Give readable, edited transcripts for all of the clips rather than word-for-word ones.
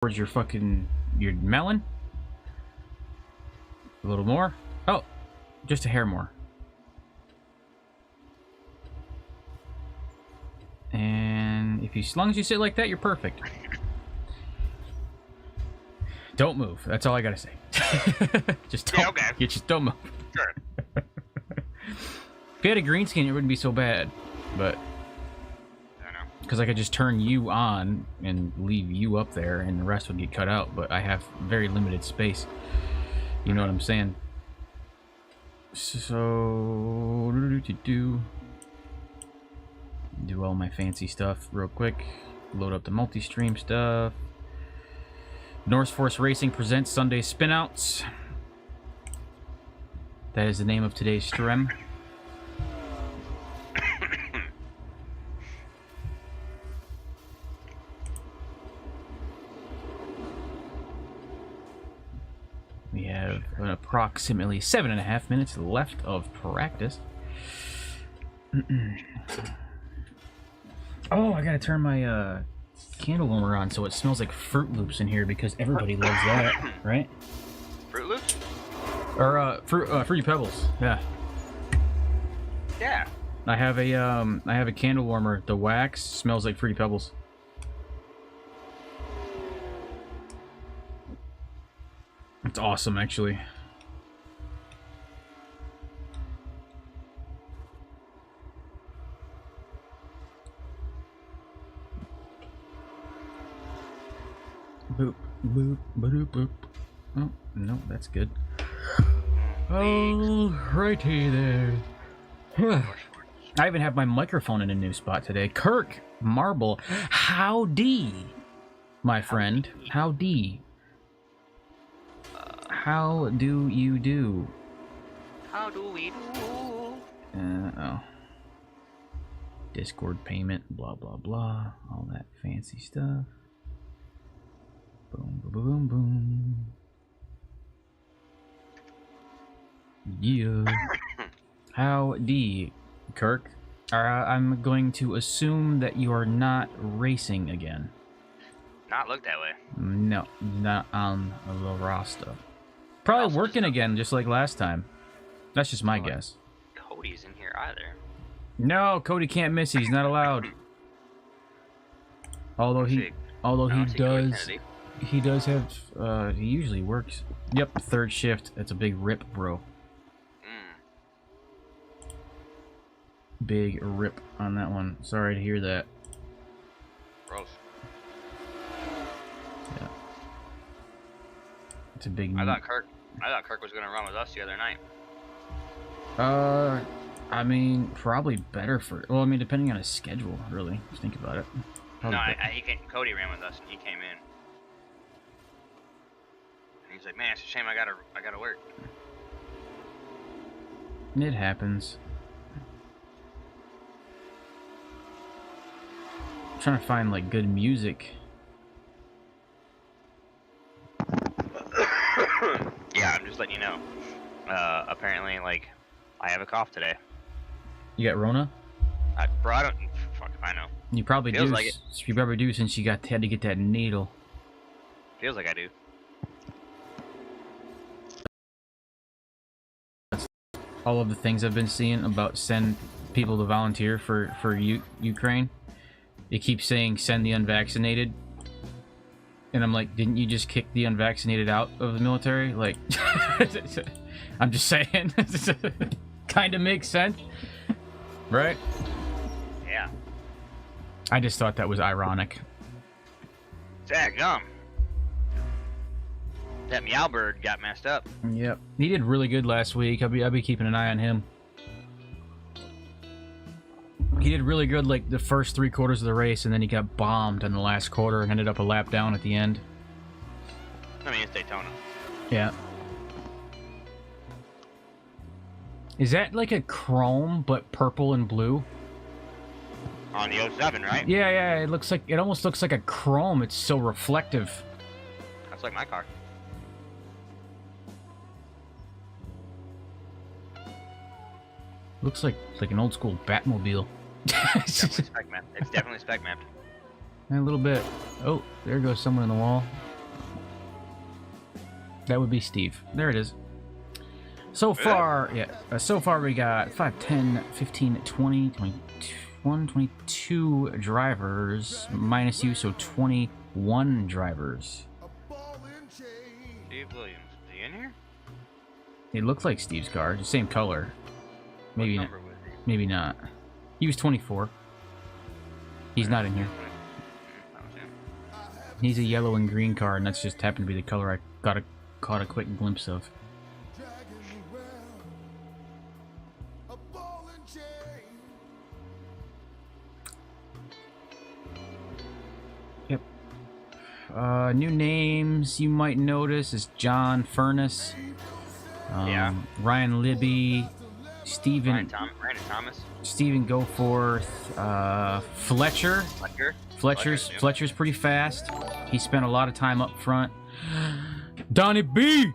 towards your melon. A little more. Oh, just a hair more. And as long as you sit like that, you're perfect. Don't move. That's all I gotta say. Just don't. Yeah, okay. You just don't move. Sure. If you had a green screen, it wouldn't be so bad, but I don't know. because I could just turn you on and leave you up there, and the rest would get cut out. But I have very limited space. You know what I'm saying? So do all my fancy stuff real quick. Load up the multi-stream stuff. Norse Force Racing presents Sunday Spinouts. That is the name of today's stream. We have approximately 7.5 minutes left of practice. Oh, I gotta turn my candle warmer on so it smells like Fruit Loops in here because everybody loves that, right? Fruit Loops? Or Fruity Pebbles, yeah. Yeah. I have a candle warmer. The wax smells like Fruity Pebbles. It's awesome, actually. Boop, boop, boop, boop. Oh, no, that's good. Alrighty there. I even have my microphone in a new spot today. Kirk Marble, howdy, my friend. Howdy. How do you do? How do we do? Oh. Discord payment, blah, blah, blah. All that fancy stuff. Boom, boom, boom, boom. Yeah. Howdy, Kirk. I'm going to assume that you are not racing again. Not look that way. No, not on the roster. Probably working again, just like last time. That's just my guess. Cody's in here either. No, Cody can't miss. He's not allowed. Although he does have. He usually works. Yep, third shift. That's a big rip, bro. Big rip on that one. Sorry to hear that. Gross. Yeah. It's a big. I thought Kirk was gonna run with us the other night. I mean, probably better for. Well, I mean, depending on his schedule, really. Just think about it. No, Cody ran with us and he came in. And he's like, "Man, it's a shame I gotta work." It happens. I'm trying to find like good music. Yeah, I'm just letting you know. Apparently, like, I have a cough today. You got Rona? Bro, I don't. Fuck if I know. You probably Feels do. like it. You probably do since you had to get that needle. Feels like I do. All of the things I've been seeing about send people to volunteer for Ukraine. It keeps saying send the unvaccinated. And I'm like, didn't you just kick the unvaccinated out of the military? Like, I'm just saying. Kind of makes sense. Right? Yeah. I just thought that was ironic. Gum. That meow bird got messed up. Yep. He did really good last week. I'll be keeping an eye on him. He did really good like the first 3 quarters of the race, and then he got bombed in the last quarter and ended up a lap down at the end. I mean, it's Daytona. Yeah. Is that like a chrome but purple and blue? On the 07, right? Yeah, it almost looks like a chrome. It's so reflective. That's like my car. Looks like an old school Batmobile. Definitely spec mapped. It's definitely spec mapped. A little bit. Oh, there goes someone in the wall. That would be Steve. There it is. So far, so far we got 5, 10, 15, 20, 21, 22 drivers, minus you, so 21 drivers. Steve Williams, is he in here? It looks like Steve's car, the same color. Maybe What not. number was he? Maybe not. He was 24. He's not in here. That was him. He's a yellow and green car, and that's just happened to be the color I caught a quick glimpse of. Yep. New names you might notice is John Furness, Yeah. Ryan Libby, Stephen Brandon Thomas. Stephen Goforth, Fletcher. Fletcher's pretty fast. He spent a lot of time up front. Donnie B,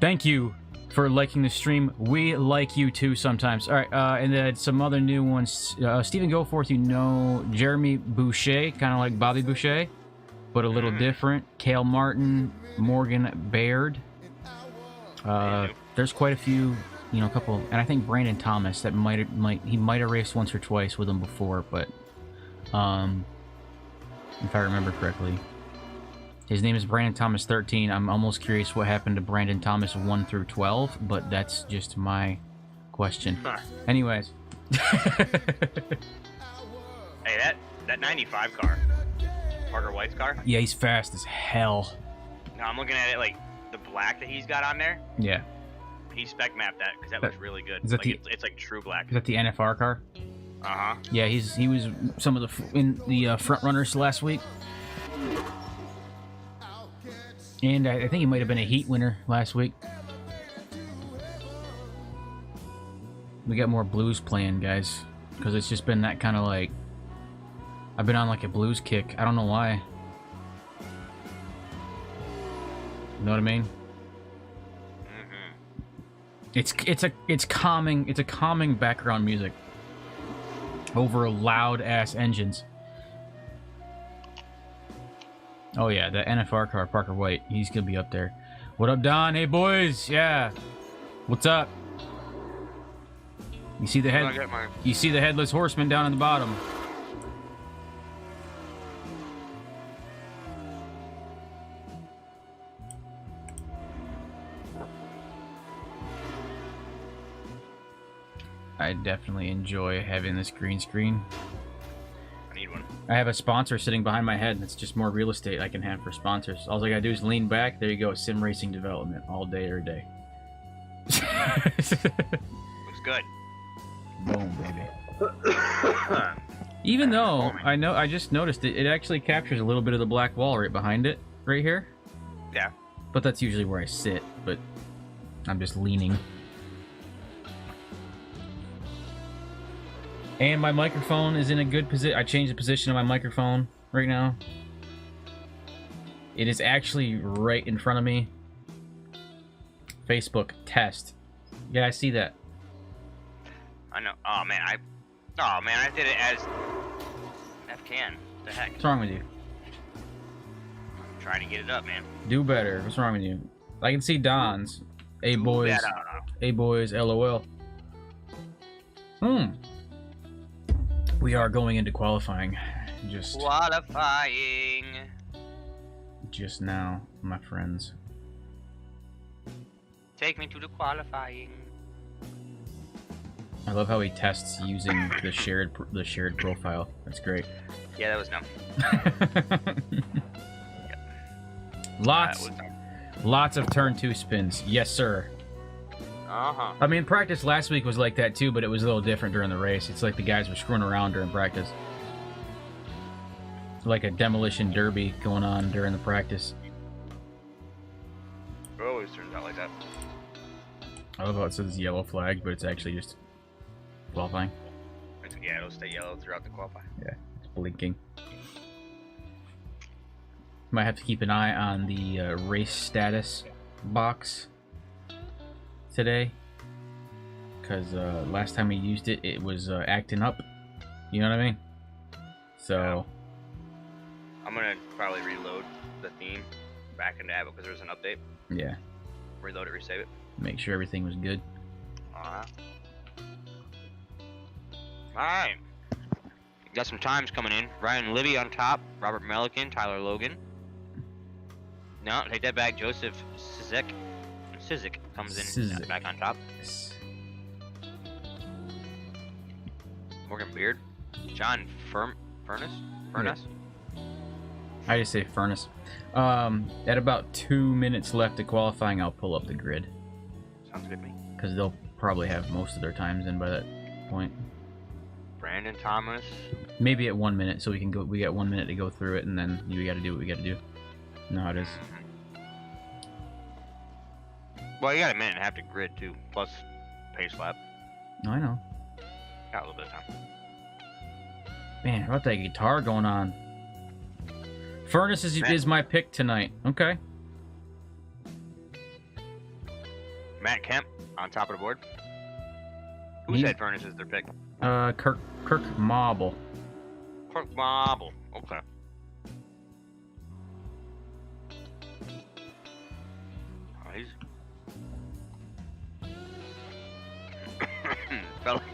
thank you for liking the stream. We like you too sometimes. All right, and then some other new ones. Stephen Goforth, you know, Jeremy Boucher, kind of like Bobby Boucher, but a little different. Cale Martin, Morgan Baird. There's quite a few, you know, a couple, and I think Brandon Thomas that might have raced once or twice with him before, but if I remember correctly. His name is Brandon Thomas 13. I'm almost curious what happened to Brandon Thomas 1 through 12, but that's just my question. Huh. Anyways. Hey, that 95 car, Parker White's car. Yeah, he's fast as hell. No, I'm looking at it like the black that he's got on there. Yeah. He spec mapped that because that looks really good. Is that like, it's like true black. Is that the NFR car? Uh-huh. Yeah, he was some of the front runners last week. And I think he might have been a heat winner last week. We got more blues playing, guys, because it's just been that kind of like, I've been on like a blues kick. I don't know why. You know what I mean? It's calming background music over loud ass engines. Oh yeah, the NFR car, Parker White, he's gonna be up there. What up, Don? Hey boys, yeah. What's up? You see the headless horseman down at the bottom. I definitely enjoy having this green screen. I need one. I have a sponsor sitting behind my head, and it's just more real estate I can have for sponsors. All I gotta do is lean back. There you go, sim racing development all day, every day. Looks good. Boom, baby. Even though I just noticed it actually captures a little bit of the black wall right behind it, right here. Yeah. But that's usually where I sit. But I'm just leaning. And my microphone is in a good position. I changed the position of my microphone right now. It is actually right in front of me. Facebook test. Yeah, I see that. I know. Oh man, I did it as F-can. What the heck? What's wrong with you? I'm trying to get it up, man. Do better. What's wrong with you? I can see Don's. Hey boys. Hey boys, LOL. We are going into qualifying. Qualifying. Just now, my friends. Take me to the qualifying. I love how he tests using the shared profile. That's great. Yeah, that was dumb. Lots of turn 2 spins. Yes, sir. Uh-huh. I mean, practice last week was like that too, but it was a little different during the race. It's like the guys were screwing around during practice. Like a demolition derby going on during the practice. It always turns out like that. I love how it says yellow flag, but it's actually just qualifying. Yeah, it'll stay yellow throughout the qualifying. Yeah, it's blinking. Might have to keep an eye on the race status box today, because last time we used it, it was acting up. You know what I mean? So I'm gonna probably reload the theme back into Abbott because there's an update. Yeah. reload it, resave it. Make sure everything was good. Alright. Alright. Got some times coming in. Ryan Libby on top. Robert Melican. Tyler Logan. No, take that back. Joseph Sizik comes in Sizik. back on top. Morgan Beard. John Furnace? I just say Furnace. At about 2 minutes left of qualifying, I'll pull up the grid. Sounds good to me. Because they'll probably have most of their times in by that point. Brandon Thomas. Maybe at 1 minute, so we can go. We got 1 minute to go through it, and then we got to do what we got to do. You know how it is. Well, you got a minute and a half to grid too, plus pace lap. No, I know. Got a little bit of time. Man, how about that guitar going on? Furnace is my pick tonight. Okay. Matt Kemp on top of the board. Who said Furnace is their pick? Kirk Mobble. Kirk Mobble. Okay. Oh, he's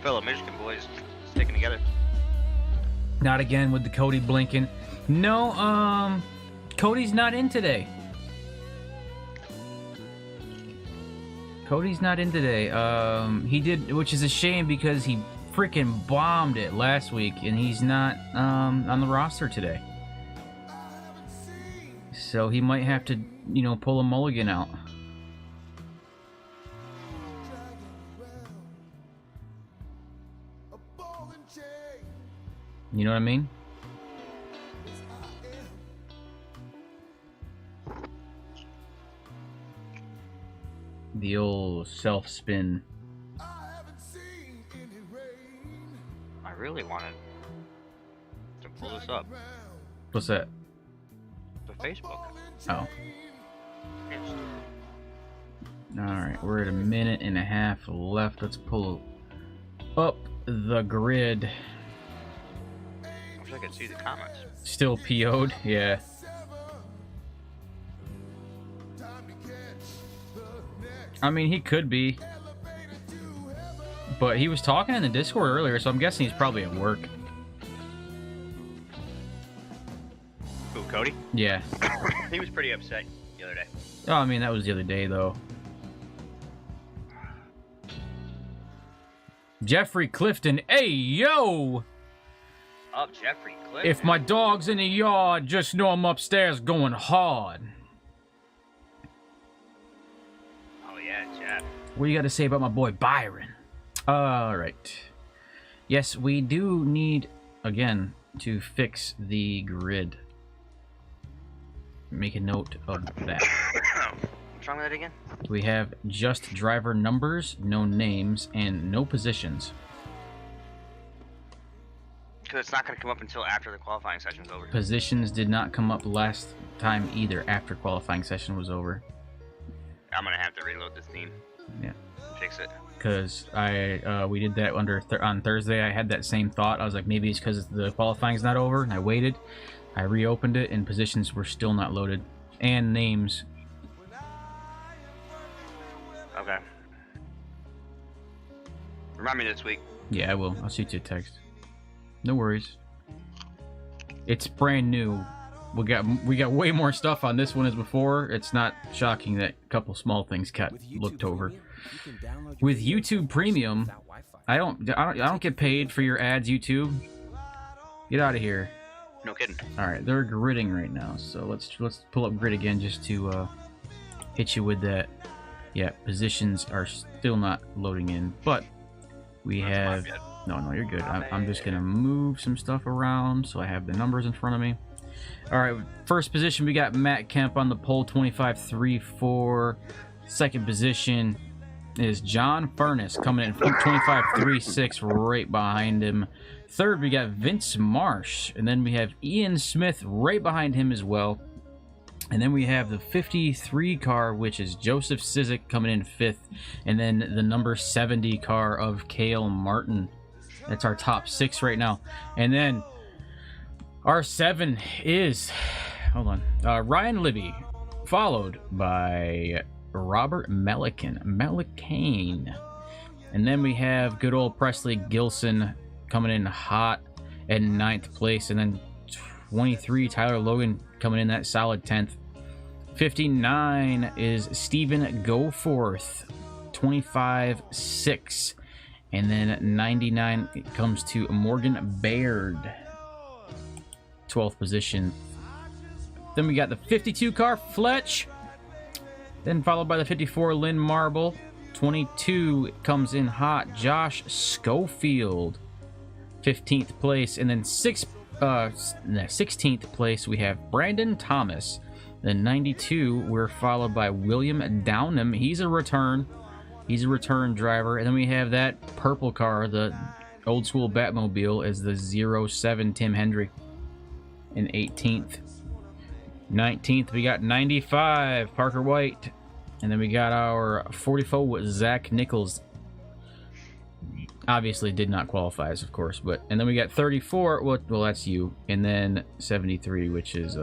fellow Michigan boys sticking together. Not again with the Cody blinking. No, Cody's not in today. Cody's not in today. He did, which is a shame because he freaking bombed it last week, and he's not on the roster today. So he might have to, pull a mulligan out. You know what I mean? The old self-spin. I really wanted to pull this up. What's that? The Facebook. Oh. Yes. Alright, we're at a minute and a half left. Let's pull up the grid. I wish I could see the comments. Still PO'd? Yeah. I mean, he could be. But he was talking in the Discord earlier, so I'm guessing he's probably at work. Who, Cody? Yeah. He was pretty upset the other day. Oh, I mean, that was the other day, though. Jeffrey Clifton, hey, yo! Up, Jeffrey Clifton. If my dog's in the yard, just know I'm upstairs going hard. Oh, yeah, Jeff. What do you got to say about my boy Byron? Alright. Yes, we do need, again, to fix the grid. Make a note of that. What's wrong with that again? We have just driver numbers, no names, and no positions. Because it's not going to come up until after the qualifying session's over. Positions did not come up last time either after qualifying session was over. I'm going to have to reload this theme. Yeah. Fix it. Because we did that on Thursday. I had that same thought. I was like, maybe it's because the qualifying's not over, and I waited. I reopened it, and positions were still not loaded. And names. Okay. Remind me this week. Yeah, I will. I'll shoot you a text. No worries. It's brand new. We got way more stuff on this one as before. It's not shocking that a couple small things got looked over. With YouTube Premium, I don't get paid for your ads, YouTube. Get out of here. No kidding. All right, they're gridding right now, so let's pull up grid again just to hit you with that. Yeah, positions are still not loading in, but we have. No, you're good. I'm just gonna move some stuff around so I have the numbers in front of me. All right, first position we got Matt Kemp on the pole, 25.34. Second position is John Furnace coming in 25.36, right behind him. Third, we got Vince Marsh, and then we have Ian Smith right behind him as well. And then we have the 53 car, which is Joseph Sizik coming in 5th, and then the number 70 car of Cale Martin. That's our top 6 right now. And then our 7 is, hold on, Ryan Libby, followed by Robert Mellicane. And then we have good old Presley Gilson coming in hot at 9th place. And then 23, Tyler Logan coming in that solid 10th. 59 is Stephen Goforth, 25-6. And then 99 comes to Morgan Baird, 12th position. Then we got the 52 car, Fletch. Then followed by the 54, Lynn Marble. 22 comes in hot, Josh Schofield, 15th place. And then 16th place, we have Brandon Thomas. Then 92, we're followed by William Downham. He's a return driver. And then we have that purple car, the old school Batmobile, as the 07 Tim Hendrick in 18th. 19th, we got 95, Parker White. And then we got our 44 with Zach Nichols. Obviously did not qualify, of course. And then we got 34, well, that's you. And then 73, which is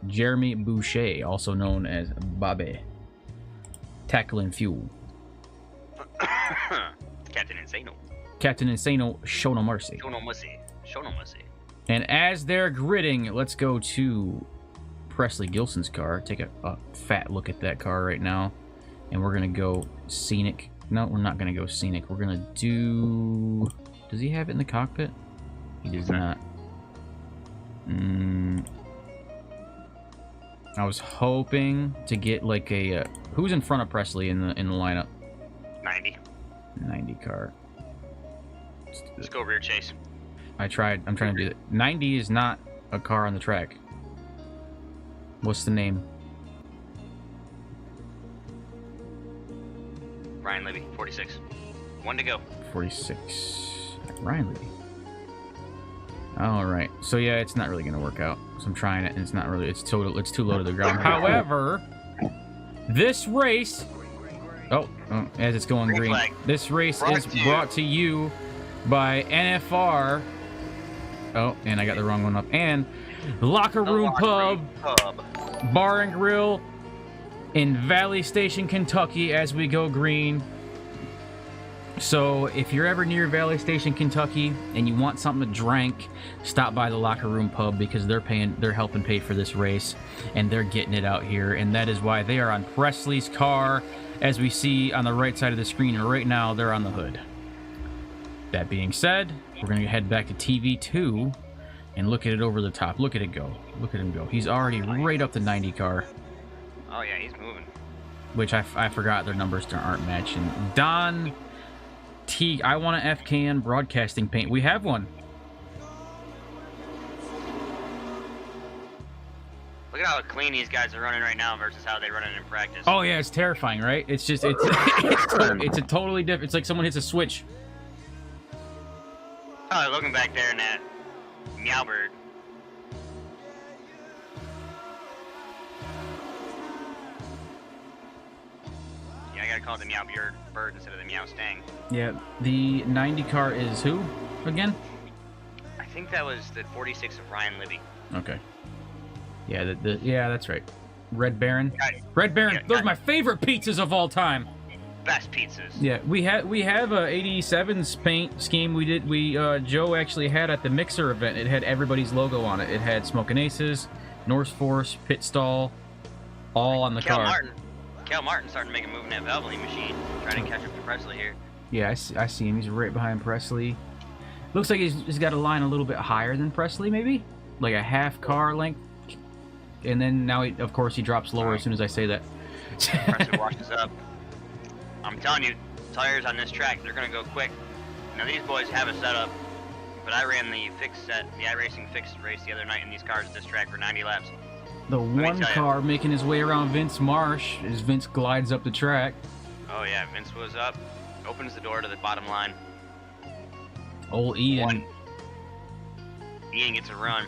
Jeremy Boucher, also known as Bobby. Tackling Fuel. Captain Insano. Captain Insano, show no mercy. Show no mercy. Show no mercy. And as they're gridding, let's go to Presley Gilson's car. Take a fat look at that car right now. And we're going to go scenic. No, we're not going to go scenic. We're going to do... Does he have it in the cockpit? He does not. I was hoping to get like a... who's in front of Presley in the lineup? 90. 90 car. Let's go rear chase. I'm trying to do that. 90 is not a car on the track. What's the name? Ryan Libby, 46. 1 to go. 46. Ryan Libby. All right. So yeah, it's not really gonna work out. So I'm trying it, and it's not really. It's too low to the ground. However, this race. Oh, as it's going green. This race is brought to you by NFR. Oh, and I got the wrong one up. And Locker Room Pub, Bar and Grill in Valley Station, Kentucky, as we go green. So if you're ever near Valley Station, Kentucky, and you want something to drink, stop by the Locker Room Pub, because they're helping pay for this race, and they're getting it out here, and that is why they are on Presley's car, as we see on the right side of the screen, and right now they're on the hood. That being said, we're going to head back to TV2 and look at it over the top. Look at it go. Look at him go. He's already right up the 90 car. Oh yeah, he's moving. Which I forgot their numbers aren't matching. Don T. I want an FKN broadcasting paint. We have one. Look at how clean these guys are running right now versus how they run it in practice. Oh yeah, it's terrifying, right? It's just it's a totally different. It's like someone hits a switch. Oh, looking back there in that meow bird. Yeah, I gotta call it the meow bird instead of the meow stang. Yeah, the 90 car is who again? I think that was the 46 of Ryan Libby. Okay. Yeah, yeah, that's right. Red Baron. Red Baron. Yeah, those are my favorite pizzas of all time. Best pizzas. Yeah, we have a 87's paint scheme Joe actually had at the Mixer event. It had everybody's logo on it. It had Smokin' Aces, Norse Force, Pit Stall, all on the car. Cal Martin starting to make a move in that Valvoline machine, trying to catch up to Presley here. Yeah, I see him. He's right behind Presley. Looks like he's got a line a little bit higher than Presley, maybe? Like a half car length. And then now, of course, he drops lower as soon as I say that. Presley washes up. I'm telling you, tires on this track, they're going to go quick. Now, these boys have a setup, but I ran the iRacing fixed race the other night in these cars at this track for 90 laps. The one car making his way around Vince Marsh as Vince glides up the track. Oh, yeah, Vince was up, opens the door to the bottom line. Old Ian. Ian gets a run.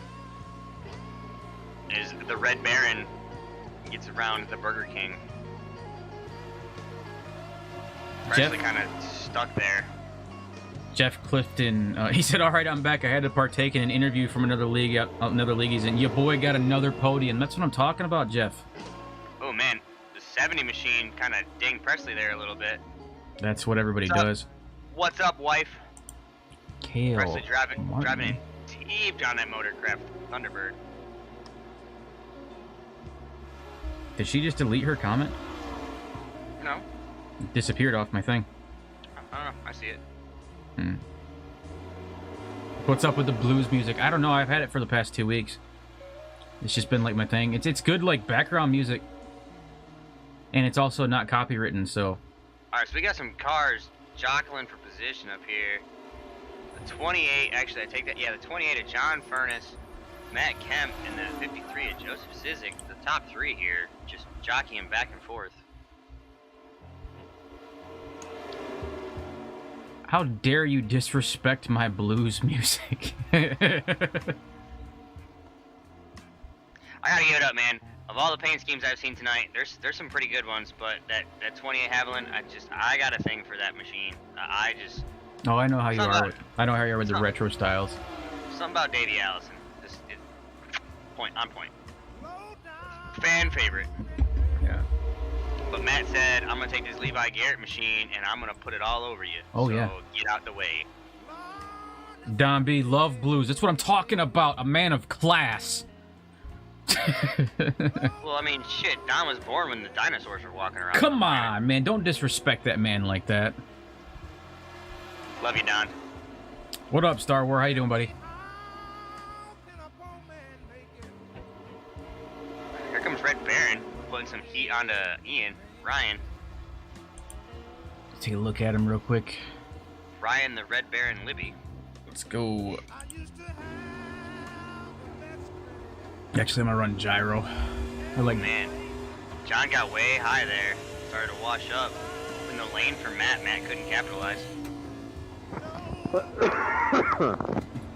As the Red Baron gets around the Burger King. Presley kind of stuck there. Jeff Clifton, he said, "All right, I'm back. I had to partake in an interview from another league. He's in. Your boy got another podium." That's what I'm talking about, Jeff. Oh man, 70 machine kind of dinged Presley there a little bit. That's what everybody does. What's up, wife? Kale. Presley driving in deep on that motorcraft Thunderbird. Did she just delete her comment? No. It disappeared off my thing. I don't know. I see it. What's up with the blues music? I don't know. I've had it for the past 2 weeks. It's just been like my thing. It's good like background music. And it's also not copywritten, so... Alright, so we got some cars jockling for position up here. The 28, actually I take that, yeah, the 28 of John Furness, Matt Kemp, and the 53 of Joseph Zizik. The top three here, just jockeying back and forth. How dare you disrespect my blues music? I gotta give it up, man. Of all the paint schemes I've seen tonight, there's some pretty good ones, but that 28 Haviland, I got a thing for that machine. Oh, I know how you are. I know how you are with the retro styles. Something about Davey Allison, on point. Fan favorite. Yeah. But Matt said, I'm gonna take this Levi Garrett machine and I'm gonna put it all over you. Oh, so yeah. Get out the way. Don B, love blues. That's what I'm talking about. A man of class. Well, I mean, shit, Don was born when the dinosaurs were walking around. Come on, man. Don't disrespect that man like that. Love you, Don. What up, Star Wars? How you doing, buddy? Here comes Red Baron, putting some heat onto Ryan. Let's take a look at him real quick. Ryan, the Red Baron Libby. Let's go. Actually, I'm gonna run gyro. Man, John got way high there. Started to wash up. In the lane for Matt. Matt couldn't capitalize.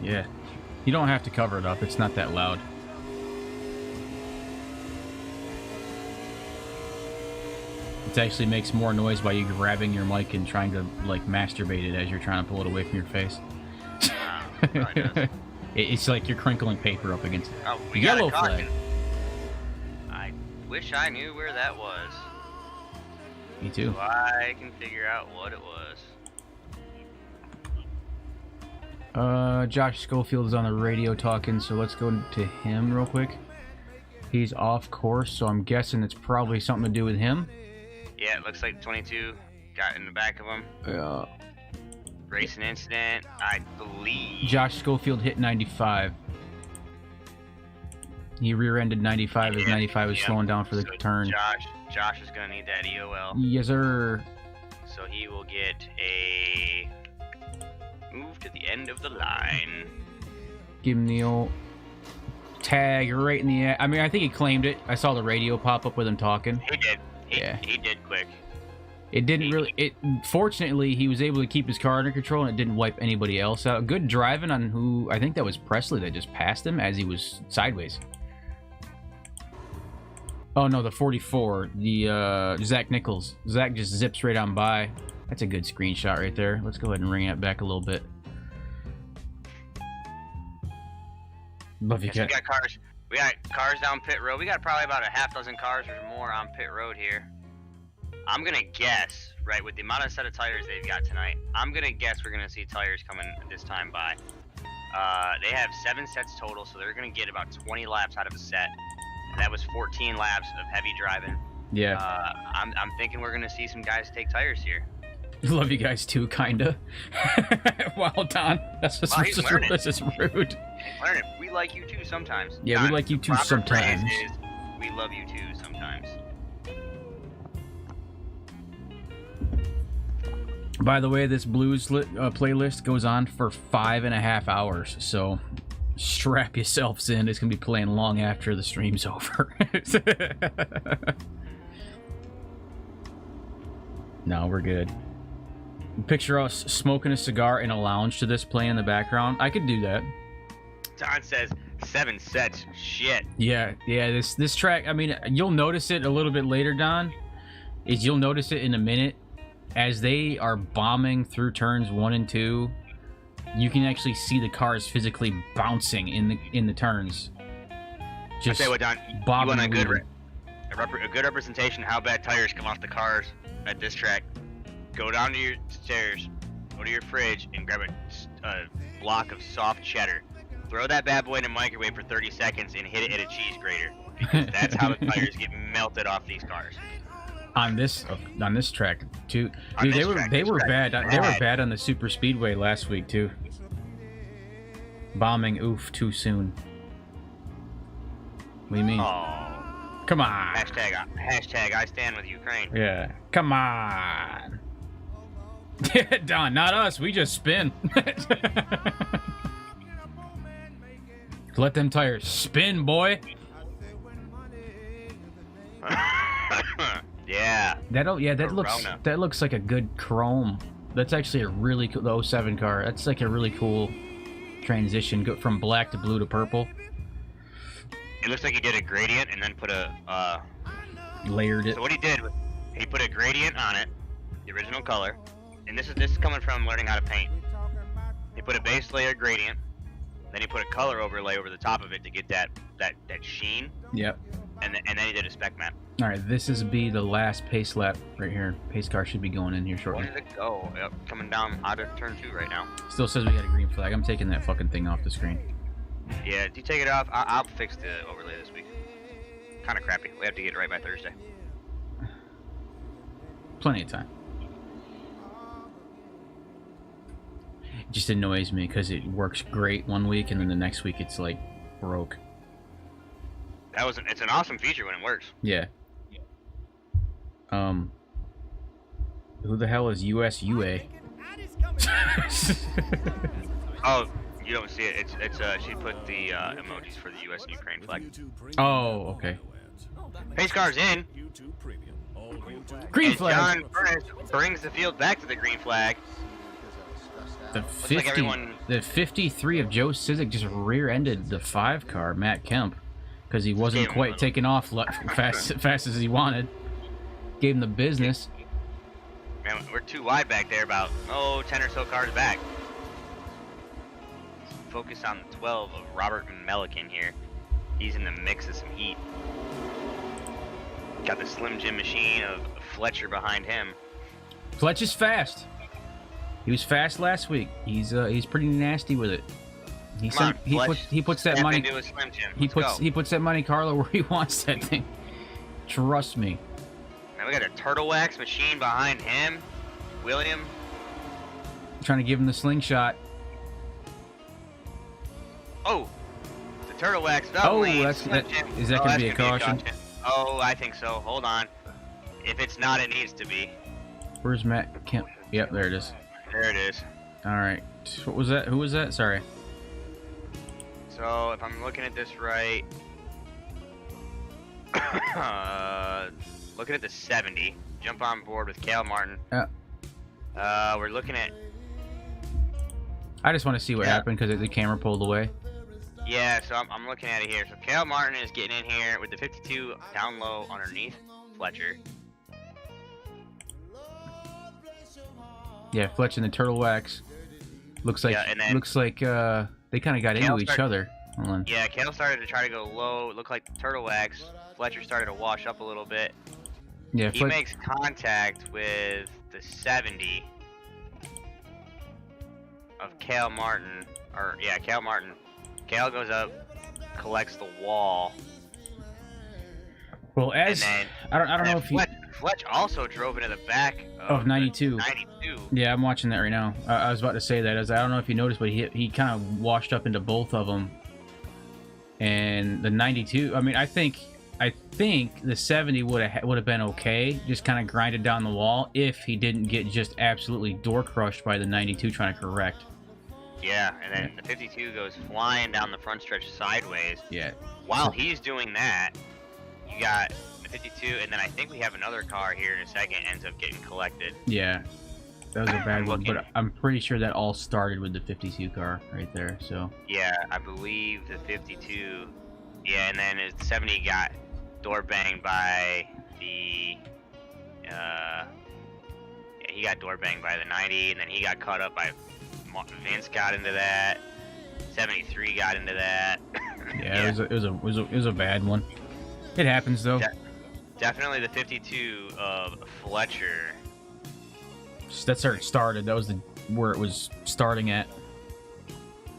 Yeah. You don't have to cover it up. It's not that loud. It actually makes more noise by you grabbing your mic and trying to, like, masturbate it as you're trying to pull it away from your face. Wow, It's like you're crinkling paper up against it. Oh, we Yellow got a flag. I wish I knew where that was. Me too. So I can figure out what it was. Josh Schofield is on the radio talking, so let's go to him real quick. He's off course, so I'm guessing it's probably something to do with him. Yeah, it looks like 22 got in the back of him. Yeah. Racing incident, I believe. Josh Schofield hit 95. He rear-ended 95 as 95 was slowing down for the turn. Josh is gonna need that EOL. Yes, sir. So he will get a move to the end of the line. Give him the old tag right in the... I mean, I think he claimed it. I saw the radio pop up with him talking. He did. Yeah. He did quick. It didn't really... Fortunately, he was able to keep his car under control, and it didn't wipe anybody else out. Good driving on who... I think that was Presley that just passed him as he was sideways. Oh, no, the 44. The, Zach Nichols. Zach just zips right on by. That's a good screenshot right there. Let's go ahead and ring it back a little bit. Love you, Yes, we got cars down pit road. We got probably about a half dozen cars or more on pit road here. I'm gonna guess, right, with the amount of set of tires they've got tonight, I'm gonna guess we're gonna see tires coming this time by. They have 7 sets total, so they're gonna get about 20 laps out of a set. And that was 14 laps of heavy driving. Yeah. I'm thinking we're gonna see some guys take tires here. Love you guys too, kinda. Wow, Don. This is rude. He's learning. We like you too sometimes. Yeah, Don, we like you too proper sometimes. phrase is, we love you too sometimes. By the way, this blues playlist goes on for 5.5 hours, so strap yourselves in. It's gonna be playing long after the stream's over. No, we're good. Picture us smoking a cigar in a lounge to this playing in the background. I could do that. Don says 7 sets. Shit. Yeah. This track. I mean, you'll notice it a little bit later, Don. You'll notice it in a minute as they are bombing through turns 1 and 2. You can actually see the cars physically bouncing in the turns. Just I tell you what, Don, bobbing a good representation of how bad tires come off the cars at this track. Go down to your stairs, go to your fridge, and grab a block of soft cheddar. Throw that bad boy in a microwave for 30 seconds and hit it at a cheese grater. Because that's how the tires get melted off these cars. On this track too. Dude, they were bad. They were bad on the super speedway last week too. Bombing too soon. What do you mean? Oh. Come on. Hashtag I stand with Ukraine. Yeah. Come on. Yeah, Don, not us. We just spin. Let them tires spin, boy. Yeah. That looks like a good chrome. That's actually a really cool, the 07 car. That's like a really cool transition, go from black to blue to purple. It looks like he did a gradient and then put a layered it. So what he did was he put a gradient on it, the original color, and this is coming from learning how to paint. He put a base layer gradient, then he put a color overlay over the top of it to get that sheen. Yep. And then he did a spec map. All right, this is the last pace lap right here. Pace car should be going in here shortly. Where did it go? Yep, coming down out of turn 2 right now. Still says we got a green flag. I'm taking that fucking thing off the screen. Yeah, do you take it off? I'll fix the overlay this week. Kind of crappy. We have to get it right by Thursday. Plenty of time. It just annoys me because it works great one week and then the next week it's like broke. It's an awesome feature when it works. Yeah. Who the hell is USUA? Oh, you don't see it. It's she put the emojis for the U.S. and Ukraine flag. Oh, okay. Pace car's in. Green and flag. John Burns brings the field back to the green flag. The 53 of Joe Sizik just rear-ended the 5 car, Matt Kemp, because he wasn't quite taking off fast as he wanted. Gave him the business. Man, we're too wide back there, about 10 or so cars back. Focus on the 12 of Robert Melican here. He's in the mix of some heat. Got the Slim Jim machine of Fletcher behind him. Fletch is fast. He was fast last week. He's pretty nasty with it. He puts that money. He puts that Monte Carlo where he wants that thing. Trust me. Now we got a Turtle Wax machine behind him. William. Trying to give him the slingshot. Oh, the Turtle Wax. Is that going to be a caution? Oh, I think so. Hold on. If it's not, it needs to be. Where's Matt Kemp? Yep, there it is. There it is. All right. What was that? Who was that? Sorry. So if I'm looking at this right, looking at the 70. Jump on board with Cal Martin. We're looking at. I just want to see what happened because the camera pulled away. Yeah, so I'm looking at it here. So Cal Martin is getting in here with the 52 down low underneath Fletcher. Yeah, Fletch and the Turtle Wax. Looks like they kind of got into each other. Hold on. Yeah, Cal started to try to go low. It looked like Turtle Wax. Fletcher started to wash up a little bit. Yeah, he makes contact with the 70 of Cal Martin. Cal Martin. Cal goes up, collects the wall. Well, I don't know if Fletch also drove into the back of 92. 92. Yeah, I'm watching that right now. I was about to say that. I don't know if you noticed, but he kind of washed up into both of them. And the 92. I mean, I think the 70 would have been okay, just kind of grinded down the wall if he didn't get just absolutely door crushed by the 92 trying to correct. Yeah, and then the 52 goes flying down the front stretch sideways. Yeah. While he's doing that, you got the 52, and then I think we have another car here in a second ends up getting collected. Yeah, that was a bad one, but I'm pretty sure that all started with the 52 car right there. So. Yeah, I believe the 52. Yeah, and then the 70 got door banged by the. He got door banged by the 90, and then he got caught up by. Vince got into that. 73 got into that. Yeah, it was a bad one. It happens though. Definitely the 52 of Fletcher. That's where it started. That was where it was starting at.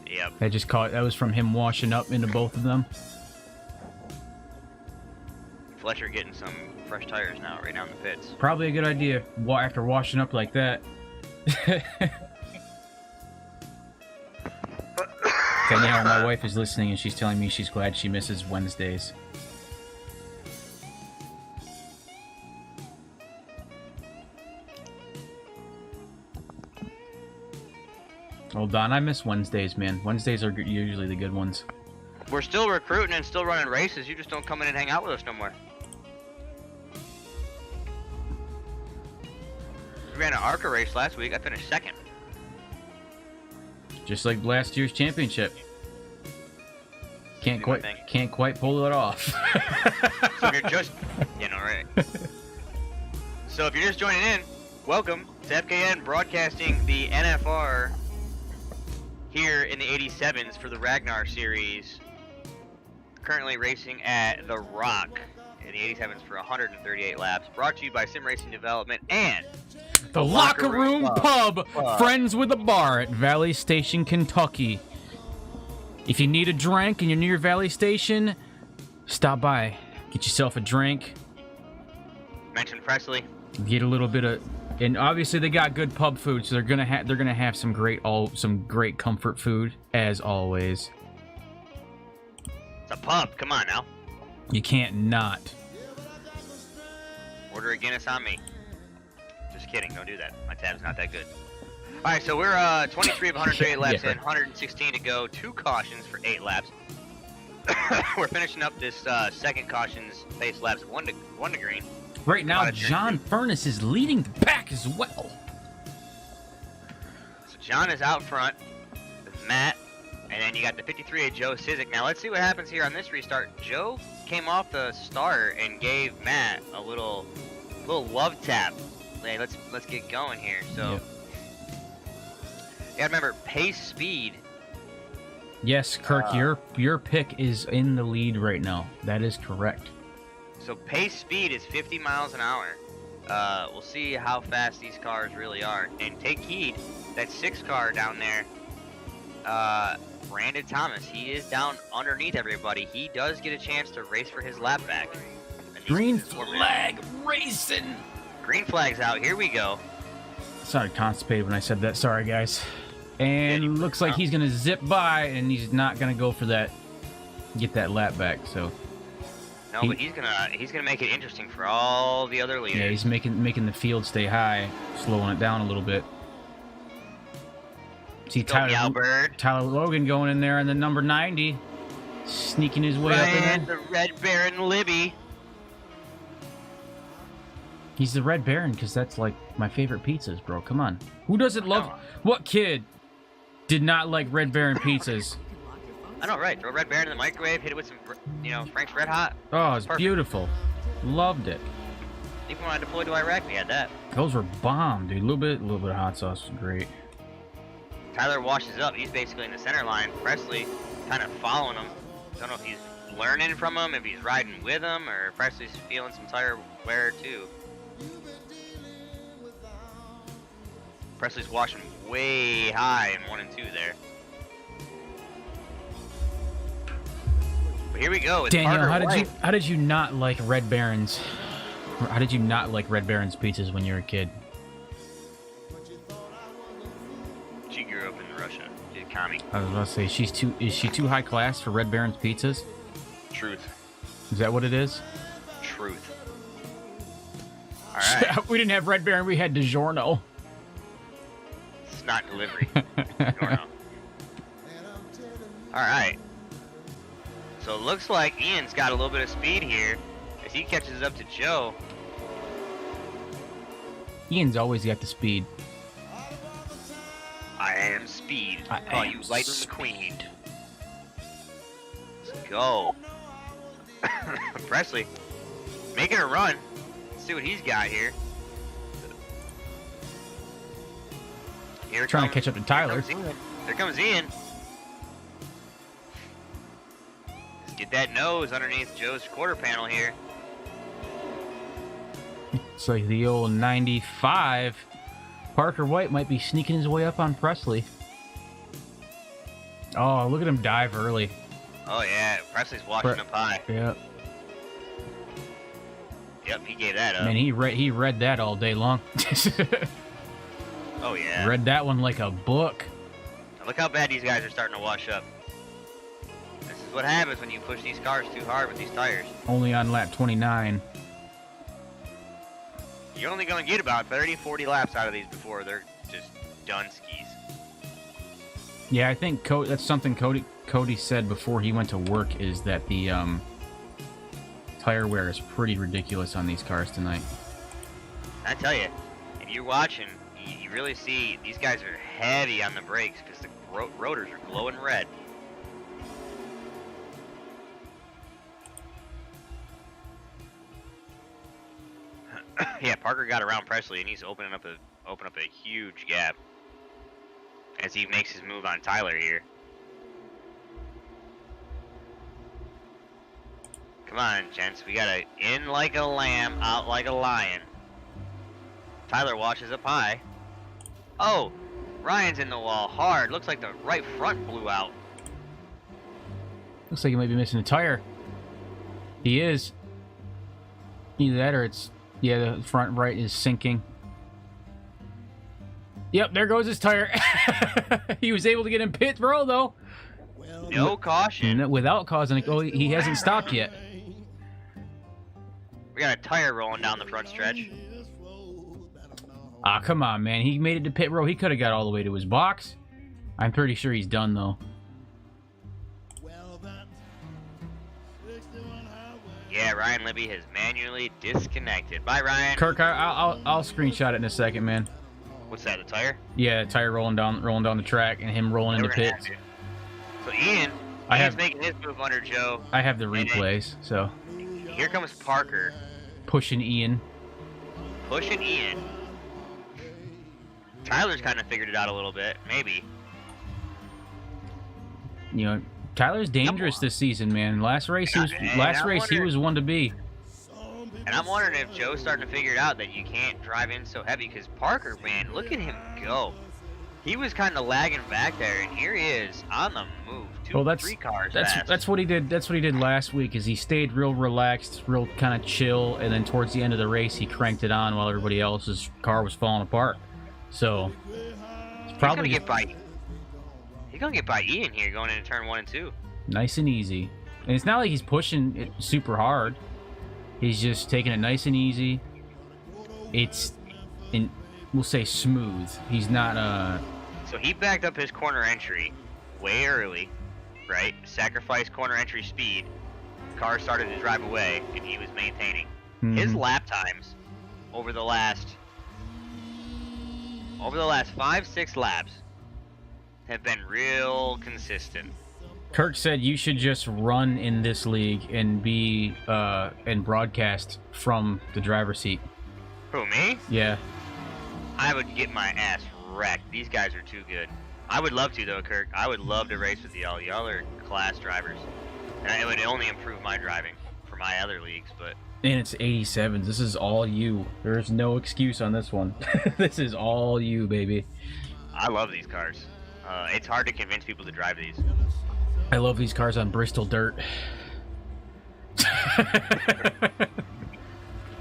Yep. I just caught. That was from him washing up into both of them. Fletcher getting some fresh tires now, right now in the pits. Probably a good idea. After washing up like that. Danielle, my wife is listening and she's telling me she's glad she misses Wednesdays. Well, Don, I miss Wednesdays, man. Wednesdays are usually the good ones. We're still recruiting and still running races. You just don't come in and hang out with us no more. We ran an ARCA race last week. I finished second. Just like last year's championship. Can't quite pull it off. So if you're just, right. So if you're just joining in, welcome to FKN Broadcasting the NFR here in the 87s for the Ragnar series. Currently racing at The Rock in the 87s for 138 laps. Brought to you by Sim Racing Development and the Locker Room Pub, friends with a bar at Valley Station, Kentucky. If you need a drink and you're near Valley Station, stop by. Get yourself a drink. Mention Presley. Get a little bit of, and obviously they got good pub food, so they're gonna have some great comfort food as always. It's a pub. Come on now. You can't not. Order a Guinness on me. Just kidding. Don't do that. My tab's not that good. All right, so we're 23 of 138 laps in, 116 to go. 2 cautions for 8 laps. We're finishing up this second cautions base laps 1 to green. Right now, John Furness is leading the pack as well. So John is out front with Matt, and then you got the 53 of Joe Sizik. Now let's see what happens here on this restart. Joe came off the start and gave Matt a little love tap. Hey, let's get going here. So. Yep. You gotta remember, pace speed. Yes, Kirk, your pick is in the lead right now. That is correct. So pace speed is 50 miles an hour. We'll see how fast these cars really are. And take heed, that 6 car down there, Brandon Thomas, he is down underneath everybody. He does get a chance to race for his lap back. Green flag racing. Green flag's out. Here we go. Sounded constipated when I said that. Sorry, guys. And looks like he's gonna zip by, and he's not gonna go for that, get that lap back. So. No, but he's gonna make it interesting for all the other leaders. Yeah, he's making the field stay high, slowing it down a little bit. See Tyler Logan going in there, and then number 90, sneaking his way up in there. The Red Baron Libby. He's the Red Baron because that's like my favorite pizzas, bro. Come on. Who doesn't love? What kid did not like Red Baron pizzas? I know, right? Throw Red Baron in the microwave, hit it with some, Frank's Red Hot. Oh, it's beautiful. Loved it. Even when I deployed to Iraq, we had that. Those were bomb, dude. A little bit of hot sauce was great. Tyler washes up. He's basically in the center line. Presley kind of following him. Don't know if he's learning from him, if he's riding with him, or Presley's feeling some tire wear too. Presley's washing way high in 1 and 2 there. But here we go. It's Daniel, how did you not like Red Baron's? How did you not like Red Baron's pizzas when you were a kid? She grew up in Russia. She's a commie. I was about to say, is she too high class for Red Baron's pizzas? Truth. Is that what it is? Truth. All right. We didn't have Red Baron. We had DiGiorno. It's not delivery. DiGiorno. All right. So it looks like Ian's got a little bit of speed here as he catches up to Joe. Ian's always got the speed. I am speed. I call you Lightning McQueen. Let's go. Presley making a run. Let's see what he's got here. Trying to catch up to Tyler. There comes Ian. Let's get that nose underneath Joe's quarter panel here. It's like the old 95. Parker White might be sneaking his way up on Presley. Oh, look at him dive early. Oh yeah, Presley's watching up high. Yep. Yep, he gave that up. Man, he read that all day long. Oh yeah. Read that one like a book. Look how bad these guys are starting to wash up. This is what happens when you push these cars too hard with these tires. Only on lap 29. You're only going to get about 30, 40 laps out of these before they're just done skis. Yeah, I think that's something Cody said before he went to work, is that the tire wear is pretty ridiculous on these cars tonight. I tell you, if you're watching, you really see these guys are heavy on the brakes because the rotors are glowing red. Yeah, Parker got around Presley and he's opening up a huge gap as he makes his move on Tyler here. Come on, gents, we gotta in like a lamb, out like a lion. Tyler washes up high. Oh, Ryan's in the wall hard. Looks like the right front blew out. Looks like he might be missing a tire. He is. Either that or it's... Yeah, the front right is sinking. Yep, there goes his tire. He was able to get in pit row, though. No caution. Without causing... Oh, he hasn't stopped yet. We got a tire rolling down the front stretch. Ah, come on, man. He made it to pit row. He could have got all the way to his box. I'm pretty sure he's done, though. Yeah, Ryan Libby has manually disconnected. Bye, Ryan. Kirk, I'll screenshot it in a second, man. What's that, a tire? Yeah, tire rolling down the track and him rolling into pits. So Ian's making his move under Joe. I have the replays, so. Here comes Parker. Pushing Ian. Tyler's kind of figured it out a little bit, maybe. You know, Tyler's dangerous this season, man. Last race he was one to be. And I'm wondering if Joe's starting to figure it out that you can't drive in so heavy, because Parker, man, look at him go. He was kind of lagging back there, and here he is on the move. Three cars fast. That's what he did. That's what he did last week. Is he stayed real relaxed, real kind of chill, and then towards the end of the race, he cranked it on while everybody else's car was falling apart. So it's probably he's gonna get by Ian here going into turn 1 and 2. Nice and easy, and it's not like he's pushing it super hard. He's just taking it nice and easy. We'll say smooth. He's not So he backed up his corner entry way early, right? Sacrificed corner entry speed. Car started to drive away, and he was maintaining. His lap times over the last 5-6 laps have been real consistent. Kirk said you should just run in this league and be and broadcast from the driver's seat. Who, me? Yeah. I would get my ass wrecked. These guys are too good. I would love to, though, Kirk. I would love to race with y'all. Y'all are class drivers. And it would only improve my driving for my other leagues, but... And it's 87s. This is all you. There's no excuse on this one. This is all you, baby. I love these cars. It's hard to convince people to drive these. I love these cars on Bristol dirt.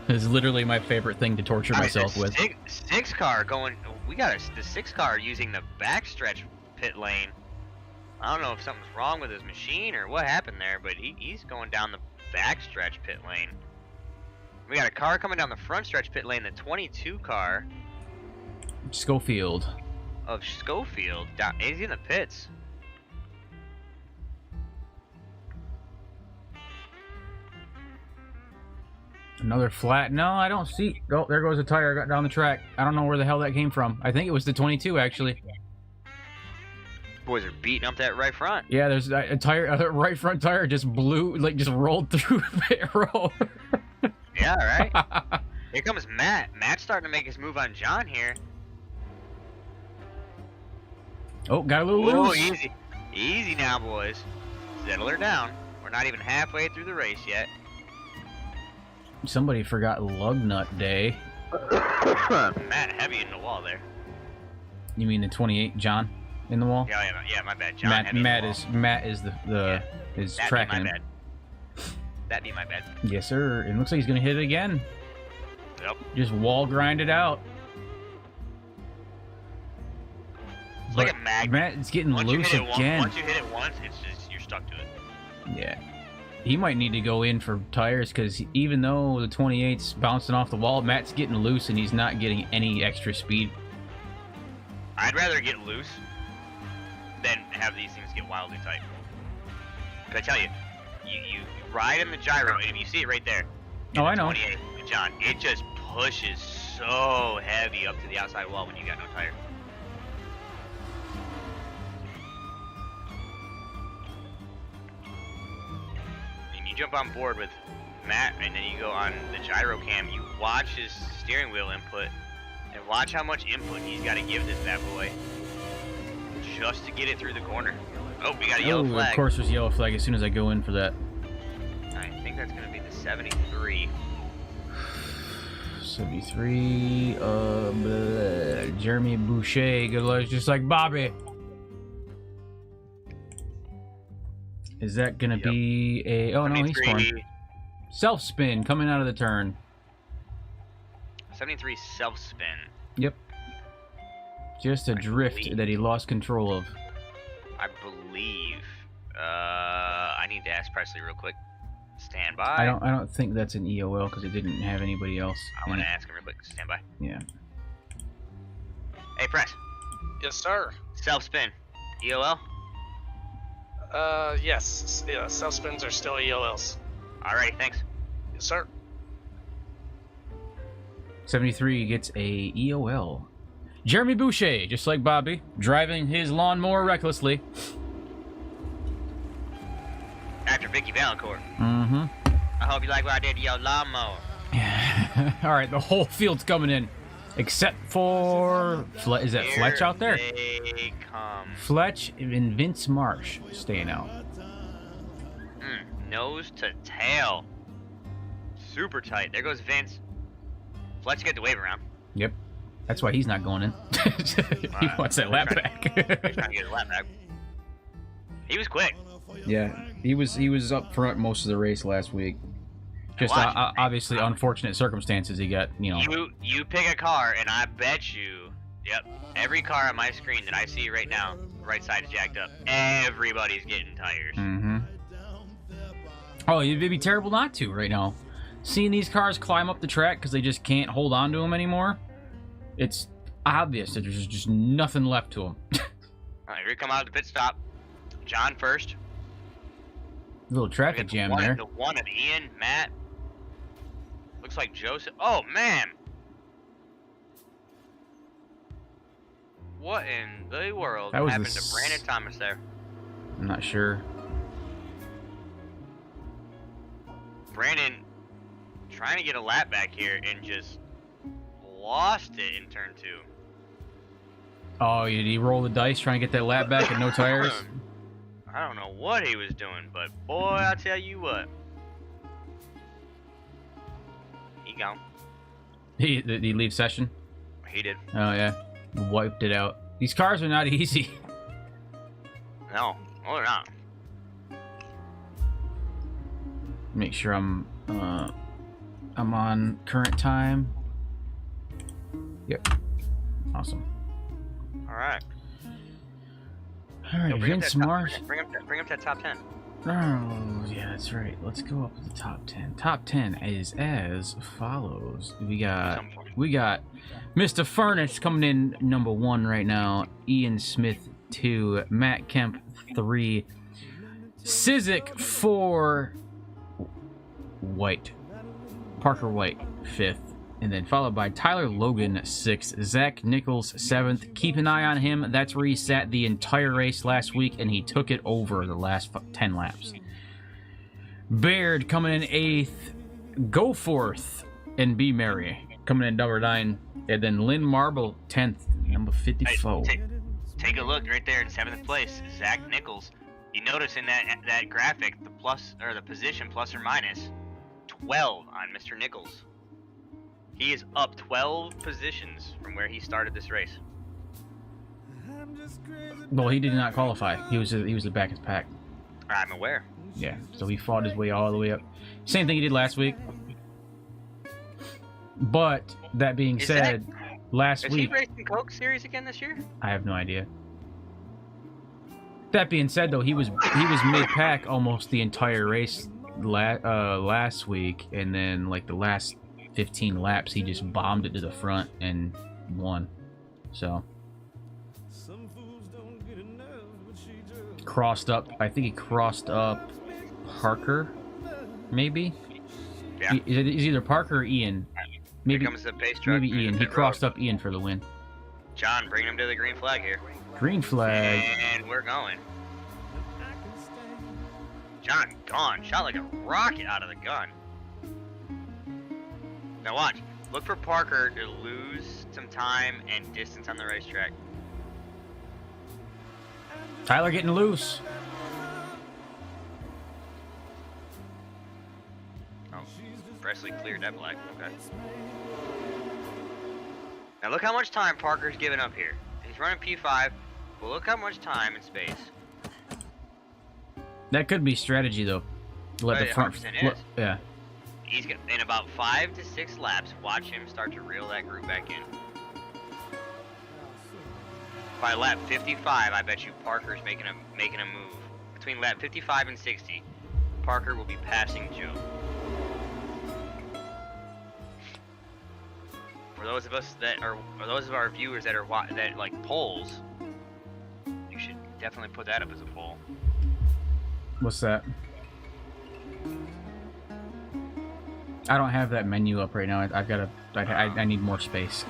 It's literally my favorite thing to torture myself with. Six car going... We got the 6 car using the backstretch pit lane. I don't know if something's wrong with his machine or what happened there, but he's going down the backstretch pit lane. We got a car coming down the front stretch pit lane, the 22 car. Schofield. Of Schofield. He's in the pits. Another flat. No, I don't see. Oh, there goes a tire. Got down the track. I don't know where the hell that came from. I think it was the 22, actually. Boys are beating up that right front. Yeah, there's a tire. A right front tire just blew, like just rolled through pit row. Yeah, right. Here comes Matt. Matt's starting to make his move on John here. Oh, got a little loose. Easy. Easy now, boys. Settle her down. We're not even halfway through the race yet. Somebody forgot Lug Nut Day. Matt, heavy in the wall there. You mean the 28, John, in the wall? Yeah, my bad. John, heavy in the wall. Matt is is tracking him. That'd be my bad. Yes, sir. It looks like he's gonna hit it again. Yep. Just wall grind it out. It's like a magnet. Matt's getting loose again. Once you hit it once, it's just you're stuck to it. Yeah. He might need to go in for tires because even though the 28's bouncing off the wall, Matt's getting loose and he's not getting any extra speed. I'd rather get loose than have these things get wildly tight. Cause I tell you, you ride in the gyro, and if you see it right there, oh, I know. 28, John, it just pushes so heavy up to the outside wall when you got no tire. Jump on board with Matt, and then you go on the gyro cam. You watch his steering wheel input, and watch how much input he's got to give this bad boy just to get it through the corner. Oh, we got a yellow flag. Of course, there's a yellow flag as soon as I go in for that. I think that's going to be the 73. 73. Jeremy Boucher. Good luck, just like Bobby. Is that gonna be a? Oh no, he's fine. Self spin coming out of the turn. 73 self spin. Yep. Just a drift that he lost control of. I believe. I need to ask Presley real quick. Stand by. I don't think that's an EOL because it didn't have anybody else. I want to ask him real quick. Stand by. Yeah. Hey, Press. Yes, sir. Self spin. EOL. Yes. Yeah, self spins are still EOLs. Alrighty, thanks. Yes, sir. 73 gets a EOL. Jeremy Boucher, just like Bobby, driving his lawnmower recklessly. After Vicky Valancourt. Mm-hmm. I hope you like what I did to your lawnmower. All right, the whole field's coming in, except for is that Fletch out there? They come. Fletch and Vince Marsh staying out. Nose to tail. Super tight. There goes Vince. Fletch get the wave around. Yep. That's why he's not going in. He wants that lap back. He's trying to get his lap back. He was quick. Yeah, he was up front most of the race last week. Just obviously unfortunate circumstances. He got, you know. You pick a car, and I bet you, yep, every car on my screen that I see right now, right side is jacked up. Everybody's getting tires. Mm-hmm. Oh, it'd be terrible not to right now. Seeing these cars climb up the track because they just can't hold on to them anymore. It's obvious that there's just nothing left to them. All right, here we come out of the pit stop. John first. A little traffic jam there. The one of Ian, Matt. Looks like Joseph. Oh, man. What in the world happened to Brandon Thomas there? I'm not sure. Brandon trying to get a lap back here and just lost it in turn 2. Oh, did he roll the dice trying to get that lap back and no tires? I don't know what he was doing, but boy, I'll tell you what. He gone. He leave session? He did. Oh, yeah. Wiped it out. These cars are not easy. No, they're not. Make sure I'm on current time. Yep. Awesome. All right. All right, Vince Marsh. Bring up that top 10. Oh, yeah, that's right. Let's go up to the top 10. Top 10 is as follows. We got Mr. Furnace coming in number 1 right now. Ian Smith 2. Matt Kemp 3. Sizik 4. White. Parker White 5th. And then followed by Tyler Logan 6th. Zach Nichols 7th. Keep an eye on him. That's where he sat the entire race last week, and he took it over the last 10 laps. Baird coming in 8th. Goforth and Be Merry coming in number 9. And then Lynn Marble 10th, number 54. Hey, take a look right there in 7th place. Zach Nichols. You notice in that graphic the plus or the position plus or minus 12 on Mr. Nichols. He is up 12 positions from where he started this race. Well, he did not qualify. He was the back of the pack. I'm aware. Yeah, so he fought his way all the way up. Same thing he did last week. But that being said, last Is week he racing Coke Series again this year? I have no idea. That being said, though, he was mid-pack almost the entire race last week, and then like the last 15 laps, he just bombed it to the front and won. So crossed up. I think he crossed up Parker, maybe. Yeah. Is either Parker or Ian. Maybe Here comes the pace truck. maybe Ian. He crossed up Ian for the win. John, bring him to the green flag here. Green flag. And we're going. John gone. Shot like a rocket out of the gun. Now watch. Look for Parker to lose some time and distance on the racetrack. Tyler getting loose. Oh, Presley cleared that black. Okay. Now look how much time Parker's given up here. He's running P5, but look how much time and space. That could be strategy though. Let the front. 100% is. Yeah. He's gonna, in about 5 to 6 laps, watch him start to reel that group back in. By lap 55, I bet you Parker's making a move. Between lap 55 and 60, Parker will be passing Joe. For those of us that are, or those of our viewers that are that like polls, you should definitely put that up as a poll. What's that? I don't have that menu up right now. I've got to. I need more space.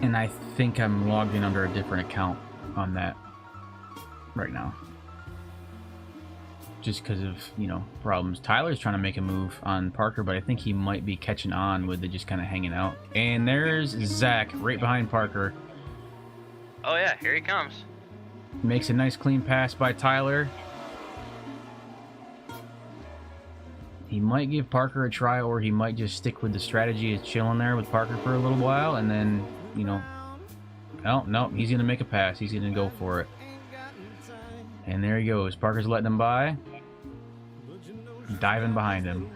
And I think I'm logged in under a different account on that right now. Just because of, you know, problems. Tyler's trying to make a move on Parker, but I think he might be catching on with it just kind of hanging out. And there's Zach right behind Parker. Oh yeah, here he comes. Makes a nice clean pass by Tyler. He might give Parker a try, or he might just stick with the strategy of chilling there with Parker for a little while, and then, you know... Oh, no, he's going to make a pass. He's going to go for it. And there he goes. Parker's letting him by. Diving behind him.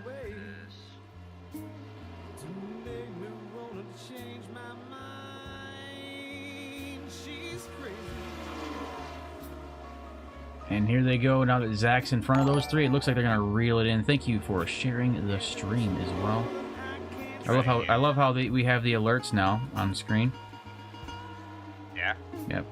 And here they go. Now that Zach's in front of those three, it looks like they're gonna reel it in. Thank you for sharing the stream as well. I love how we have the alerts now on the screen. Yeah. Yep.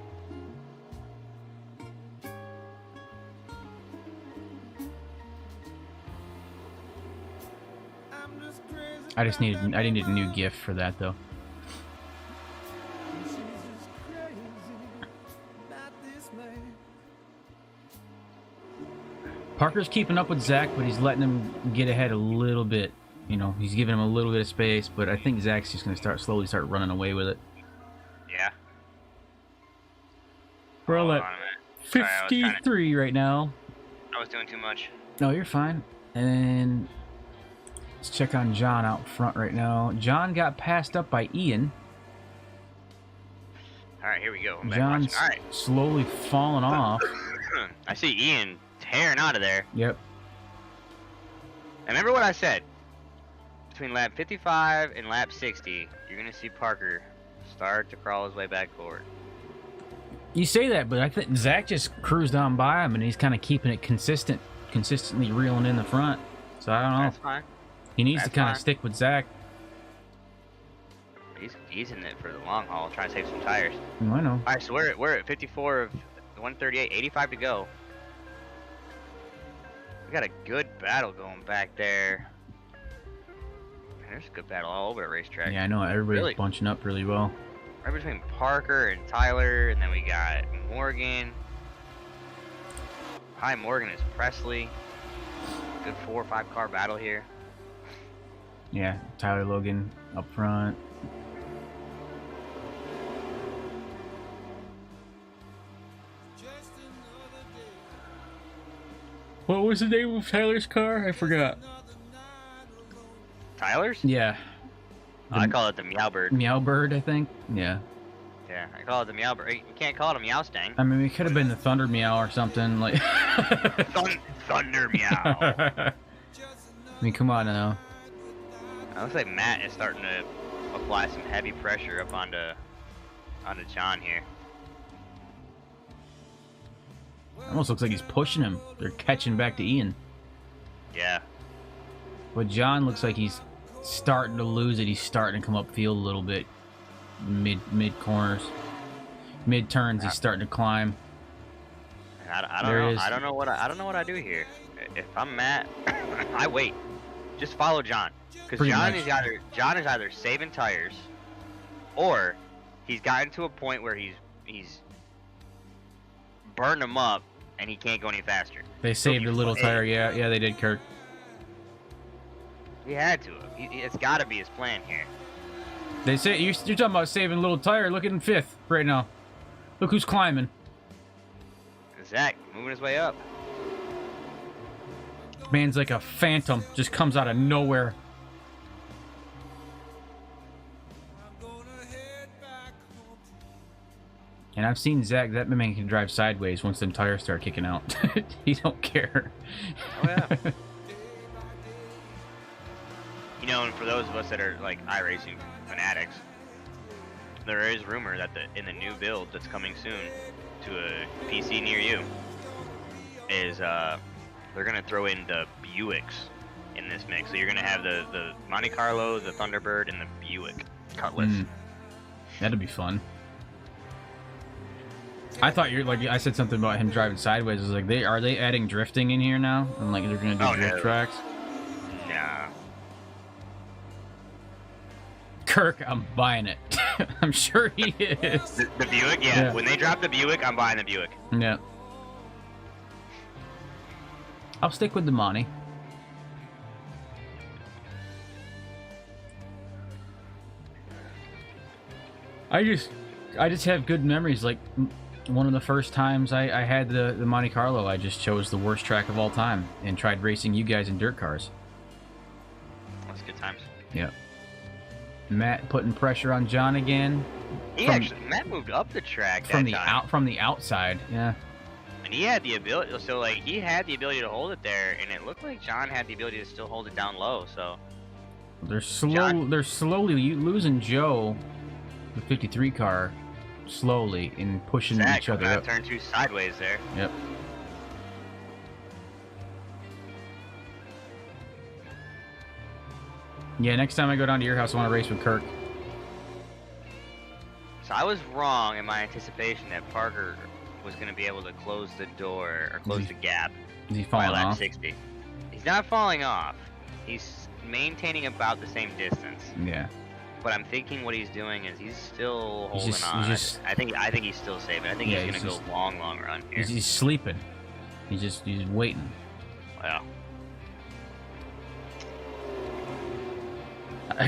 I needed a new GIF for that though. Parker's keeping up with Zach, but he's letting him get ahead a little bit. You know, he's giving him a little bit of space, but I think Zach's just going to slowly start running away with it. Yeah. We're all at 53 right now. I was doing too much. No, you're fine. And let's check on John out front right now. John got passed up by Ian. All right, here we go. John's slowly falling off. I see Ian tearing out of there. Yep. And remember what I said? Between lap 55 and lap 60, you're going to see Parker start to crawl his way back forward. You say that, but I think Zach just cruised on by him, and he's kind of keeping it consistently reeling in the front. So I don't know. That's fine. He needs to kind of stick with Zach. He's in it for the long haul, trying to save some tires. I know. All right, so we're at 54 of 138, 85 to go. We got a good battle going back there. There's a good battle all over the racetrack. Yeah, I know. Everybody's bunching up really well. Right between Parker and Tyler, and then we got Morgan. Hi, Morgan is Presley. Good 4 or 5 car battle here. Yeah, Tyler Logan up front. What was the name of Tyler's car? I forgot. Tyler's? Yeah. I call it the Meow Bird. Meow Bird, I think. Yeah. Yeah, I call it the Meow Bird. You can't call it a Meowstang. I mean, it could have been the Thunder Meow or something like. Thunder Meow. I mean, come on now. It looks like Matt is starting to apply some heavy pressure up onto John here. Almost looks like he's pushing him. They're catching back to Ian. Yeah. But John looks like he's starting to lose it. He's starting to come upfield a little bit. Mid corners. Mid turns, he's starting to climb. I don't know. I don't know what I do here. If I'm Matt, I wait. Just follow John, because John is either saving tires, or he's gotten to a point where he's burned them up and he can't go any faster. They saved a little tire. Yeah, they did, Kirk. He had to. It's got to be his plan here. They say you're talking about saving a little tire. Look at him 5th right now. Look who's climbing. Zach moving his way up. Man's like a phantom, just comes out of nowhere. And I've seen Zach, that man can drive sideways once them tires start kicking out. He don't care. Oh yeah. You know, and for those of us that are like iRacing fanatics, there is rumor that in the new build that's coming soon to a PC near you is they're gonna throw in the Buicks in this mix. So you're gonna have the Monte Carlo, the Thunderbird, and the Buick Cutlass. That'd be fun. I thought I said something about him driving sideways. I was like, are they adding drifting in here now? And like they're gonna do drift tracks? Nah. Kirk, I'm buying it. I'm sure he is. The Buick, yeah. When they drop the Buick, I'm buying the Buick. Yeah. I'll stick with the Monty. I just have good memories. Like one of the first times I had the Monte Carlo, I just chose the worst track of all time and tried racing you guys in dirt cars. That's good times. Yeah. Matt putting pressure on John again. Matt moved up the track from the outside. Yeah. And he had the ability, so like he had the ability to hold it there, and it looked like John had the ability to still hold it down low. So they're slowly losing Joe, the 53 car, slowly and pushing each other up. Turn 2 sideways there. Yep. Yeah, next time I go down to your house, I want to race with Kirk. So I was wrong in my anticipation that Parker was going to be able to close the door or close the gap. Is he falling by lap off? 60. He's not falling off. He's maintaining about the same distance. Yeah. But I'm thinking what he's doing is he's still holding on. I think he's still saving. I think he's going to go long run here. He's sleeping. He's waiting. Wow.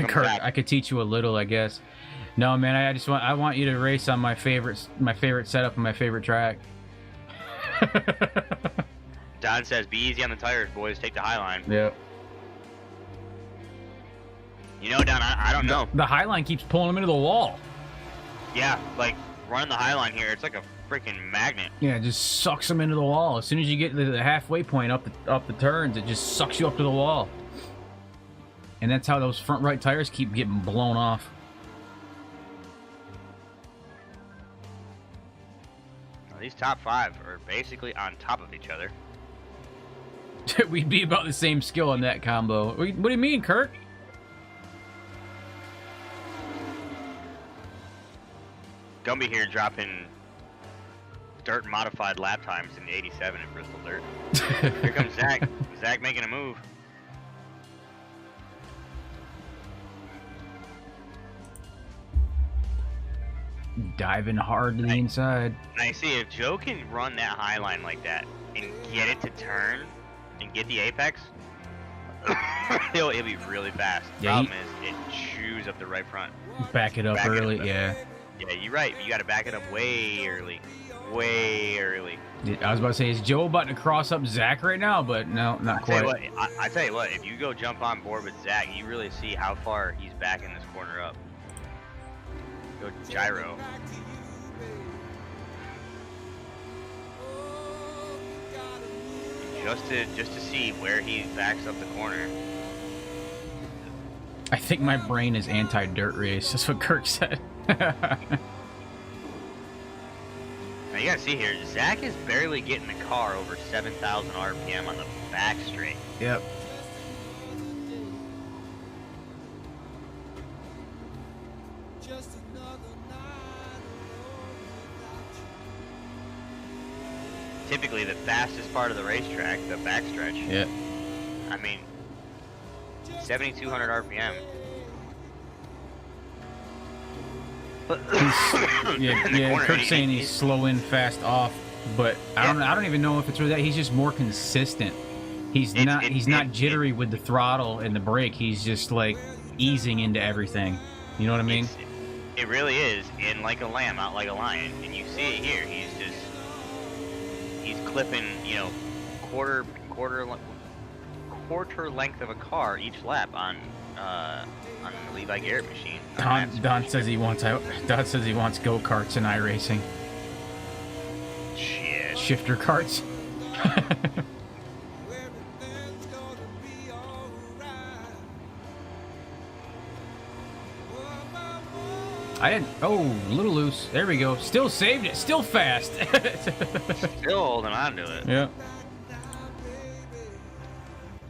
Kirk, I could teach you a little, I guess. No, man, I want you to race on my favorite setup and my favorite track. Don says, "Be easy on the tires, boys. Take the high line." Yep. You know, Don, I don't know. The high line keeps pulling him into the wall. Yeah, like running the high line here, it's like a freaking magnet. Yeah, it just sucks him into the wall. As soon as you get to the halfway point up the turns, it just sucks you up to the wall. And that's how those front right tires keep getting blown off. Well, these top 5 are basically on top of each other. We'd be about the same skill in that combo. What do you mean, Kirk? Gumby here dropping dirt modified lap times in the 87 in Bristol Dirt. Here comes Zach. Zach making a move. Diving hard to the inside. And I see if Joe can run that high line like that and get it to turn and get the apex, it'll be really fast. Yeah, Problem is, it chews up the right front. Back it up early, yeah. Yeah, you're right. You got to back it up way early. way early. I was about to say, is Joe about to cross up Zach right now? But no, not Tell you quite. what, I tell you what, if you go jump on board with Zach, you really see how far he's back in this corner up. Go gyro. Just to see where he backs up the corner. I think my brain is anti-dirt race. That's what Kirk said. Now you gotta see here, Zach is barely getting the car over 7,000 RPM on the back straight. Yep. Typically the fastest part of the racetrack, the backstretch. Yep. I mean, 7,200 RPM. Yeah. Kirk's saying he's slow in, fast off, but I don't even know if it's really that. He's just more consistent. He's not jittery with the throttle and the brake. He's just like easing into everything. You know what I mean? It really is in like a lamb, out like a lion, and you see it here. He's clipping, you know, quarter length of a car each lap on the Levi Garrett machine. Don says he wants go-karts and iRacing. Shit. Shifter karts. A little loose. There we go. Still saved it. Still fast. Still holding on to it. Yeah.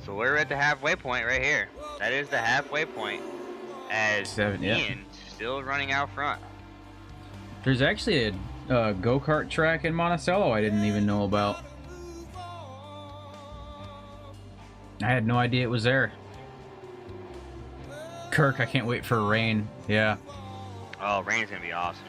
So we're at the halfway point right here. That is the halfway point. As Ian still running out front. There's actually a go-kart track in Monticello I didn't even know about. I had no idea it was there. Kirk, I can't wait for rain. Yeah. Oh, rain's gonna be awesome.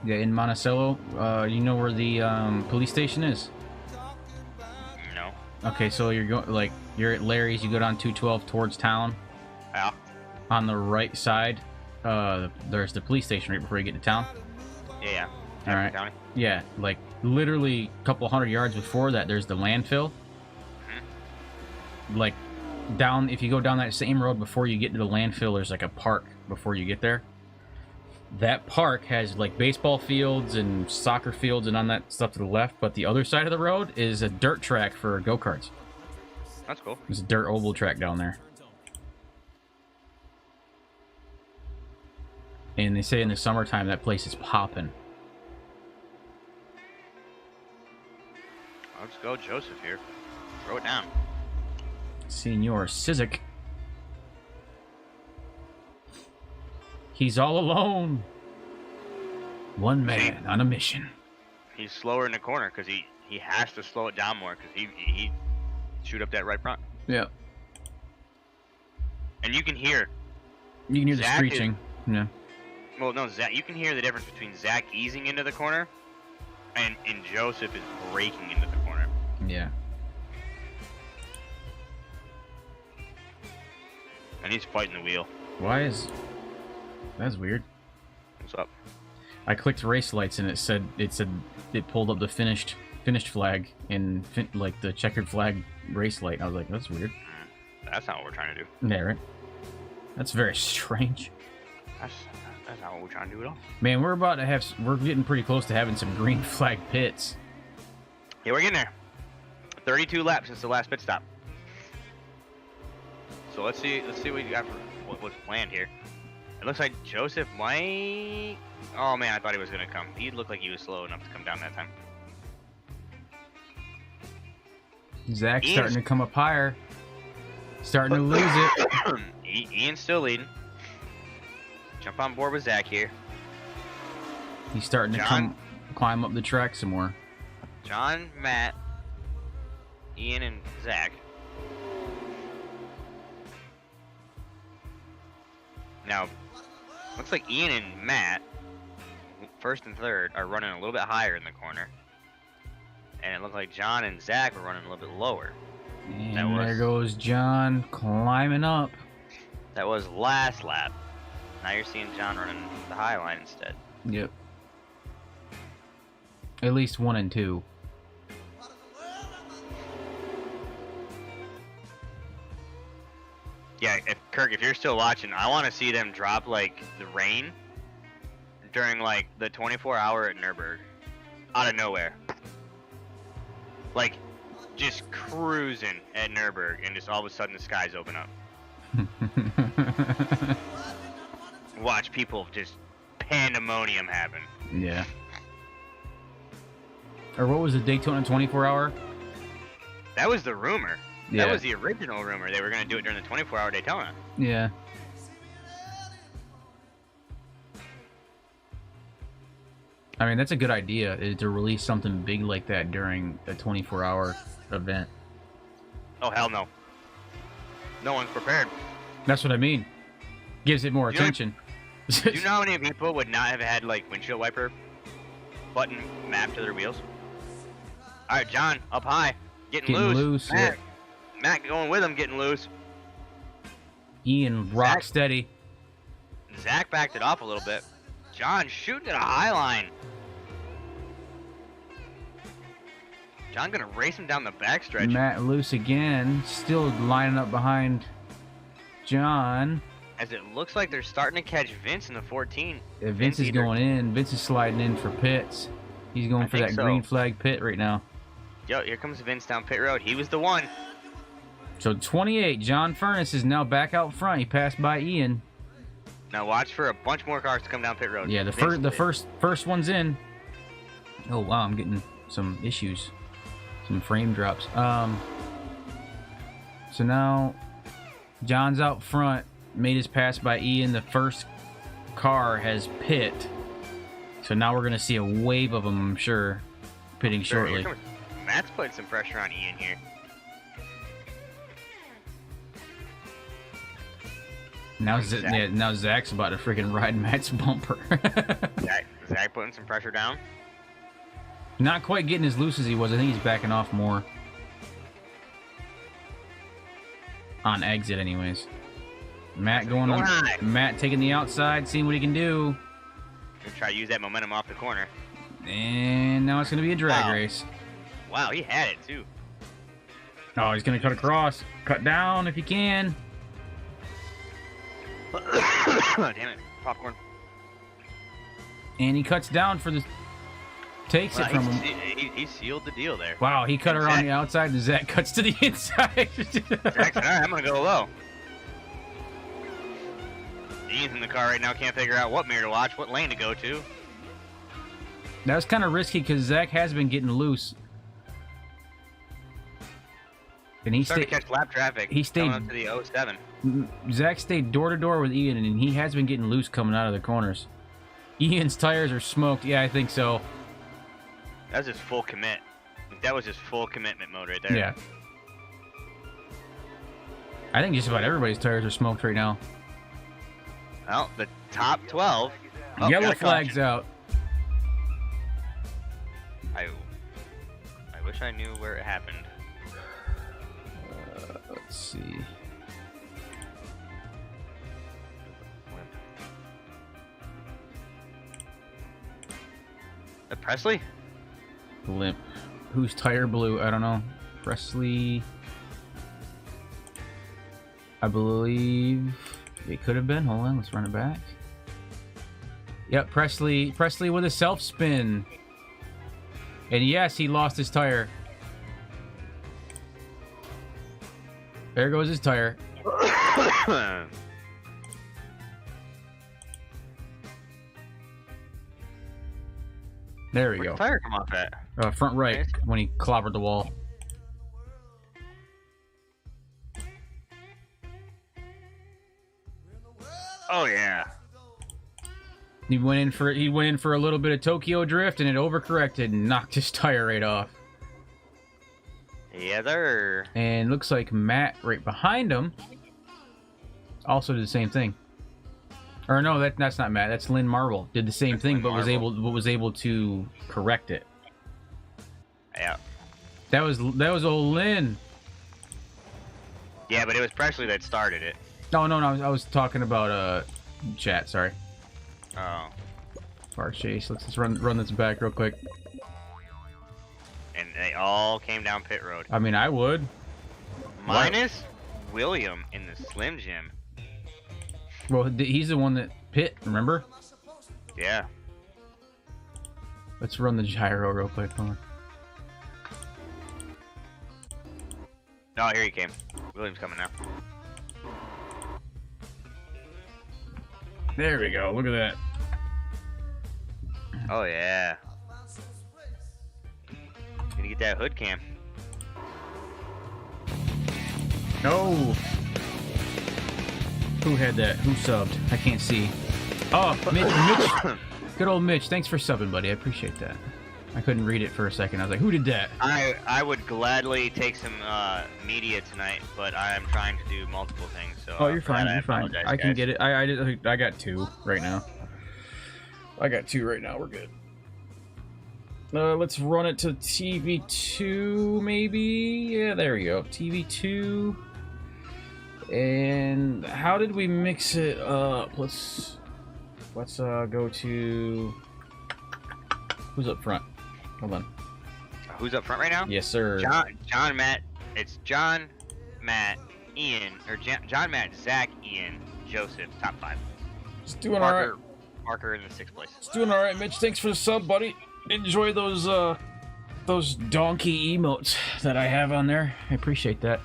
Yeah, in Monticello, you know where the police station is? No. Okay, so you're at Larry's. You go down 212 towards town. Yeah. On the right side, there's the police station right before you get to town. Yeah. All right. County. Yeah, like literally a couple hundred yards before that, there's the landfill. Like down, if you go down that same road before you get to the landfill, there's like a park before you get there. That park has like baseball fields and soccer fields and on that stuff to the left, but the other side of the road is a dirt track for go-karts. That's cool. There's a dirt oval track down there. And they say in the summertime that place is popping. Let's go, Joseph here. Throw it down. Senor Sizik. He's all alone. One man on a mission. He's slower in the corner because he has to slow it down more because he shoot up that right front. Yeah. And you can hear. You can hear the Zach screeching. Yeah. Well, no, Zach. You can hear the difference between Zach easing into the corner and Joseph is breaking into the corner. Yeah. And he's fighting the wheel. Why is... That's weird. What's up? I clicked race lights and it pulled up the finished flag and like the checkered flag race light. I was like, that's weird. That's not what we're trying to do. Yeah, right. That's very strange. That's not what we're trying to do at all. Man, we're getting pretty close to having some green flag pits. Yeah, we're getting there. 32 laps since the last pit stop. So let's see what you got for what's planned here. It looks like Joseph might... Oh man, I thought he was gonna come. He looked like he was slow enough to come down that time. Zach's starting to come up higher. Starting to lose it. Ian's still leading. Jump on board with Zach here. He's starting to climb up the track some more. John, Matt, Ian, and Zach. Now, looks like Ian and Matt, first and third, are running a little bit higher in the corner. And it looked like John and Zach were running a little bit lower. And there goes John climbing up. That was last lap. Now you're seeing John running the high line instead. Yep. At least 1 and 2. Yeah, Kirk, if you're still watching, I want to see them drop like the rain during like the 24-hour at Nürburgring, out of nowhere. Like, just cruising at Nürburgring, and just all of a sudden the skies open up. Watch people just pandemonium happen. Yeah. Or what was the Daytona 24-hour? That was the rumor. Yeah. That was the original rumor. They were going to do it during the 24-hour Daytona. Yeah. I mean, that's a good idea, to release something big like that during a 24-hour event. Oh, hell no. No one's prepared. That's what I mean. Gives it more attention. Do you know how many people would not have had, like, windshield wiper button mapped to their wheels? Alright, John, up high. Getting loose. Yeah. Matt going with him, getting loose. Ian rock steady. Zach backed it off a little bit. John shooting at a high line. John gonna race him down the backstretch. Matt loose again. Still lining up behind John. As it looks like they're starting to catch Vince in the 14. Yeah, Vince is going in. Vince is sliding in for pits. He's going for that green flag pit right now. Yo, here comes Vince down pit road. He was the one. So 28, John Furness is now back out front. He passed by Ian. Now watch for a bunch more cars to come down pit road. Yeah, the first one's in. Oh wow, I'm getting some issues, some frame drops. So now John's out front, made his pass by Ian. The first car has pit, so now we're gonna see a wave of them, I'm sure, pitting shortly. Matt's putting some pressure on Ian here. Now, now Zach's about to freaking ride Matt's bumper. Zach putting some pressure down. Not quite getting as loose as he was. I think he's backing off more. On exit, anyways. Matt going on. High. Matt taking the outside, seeing what he can do. Gonna try to use that momentum off the corner. And now it's going to be a drag race. Wow, he had it too. Oh, he's going to cut across. Cut down if he can. Damn it, popcorn. And he cuts down for the... Takes it from him. He sealed the deal there. Wow, he cut her on the outside and Zach cuts to the inside. Zach said, all right, I'm going to go low. Ian's in the car right now, can't figure out what mirror to watch, what lane to go to. That was kind of risky because Zach has been getting loose. And he started to catch lap traffic. He stayed up to the 07. Zach stayed door to door with Ian, and he has been getting loose coming out of the corners. Ian's tires are smoked. Yeah, I think so. That was just full commit. That was just full commitment mode right there. Yeah. I think just about everybody's tires are smoked right now. Well, the top 12. Oh, yellow flag's out. I wish I knew where it happened. Let's see. Presley? Limp. Whose tire blew? I don't know. Presley. I believe it could have been. Hold on, let's run it back. Yep, Presley with a self spin. And yes, he lost his tire. There goes his tire. There we go. Where'd the tire come off at? Front right, when he clobbered the wall. Oh yeah. He went in for a little bit of Tokyo drift, and it overcorrected and knocked his tire right off. Yeah, there. And looks like Matt right behind him also did the same thing. Or no, that's not Matt. That's Lynn Marble. Did the same thing, but was able to correct it. Yeah. That was old Lynn. Yeah, but it was Presley that started it. No, I was talking about chat. Sorry. Oh. Car chase. Let's just run this back real quick. And they all came down pit road. I mean, I would. Minus William in the Slim Jim. Well, he's the one that pit. Remember? Yeah. Let's run the gyro real quick. Hold on. Oh, here he came. William's coming now. There we go. Look at that. Oh yeah. Gonna get that hood cam. No. Who had that? Who subbed? I can't see. Oh, Mitch. Good old Mitch. Thanks for subbing, buddy. I appreciate that. I couldn't read it for a second. I was like, who did that? I would gladly take some media tonight, but I am trying to do multiple things. So Oh, you're fine. You're fine. apologize, I can guys. get it. I got 2 right now. We're good. Let's run it to TV2, maybe. Yeah, there we go. TV2. And how did we mix it up? Let's go to who's up front. Hold on. Who's up front right now? Yes, sir. John, Matt. It's John, Matt, Ian, or John, Matt, Zach, Ian, Joseph. Top 5. It's doing all right. Parker in the 6th place. It's doing all right, Mitch. Thanks for the sub, buddy. Enjoy those donkey emotes that I have on there. I appreciate that.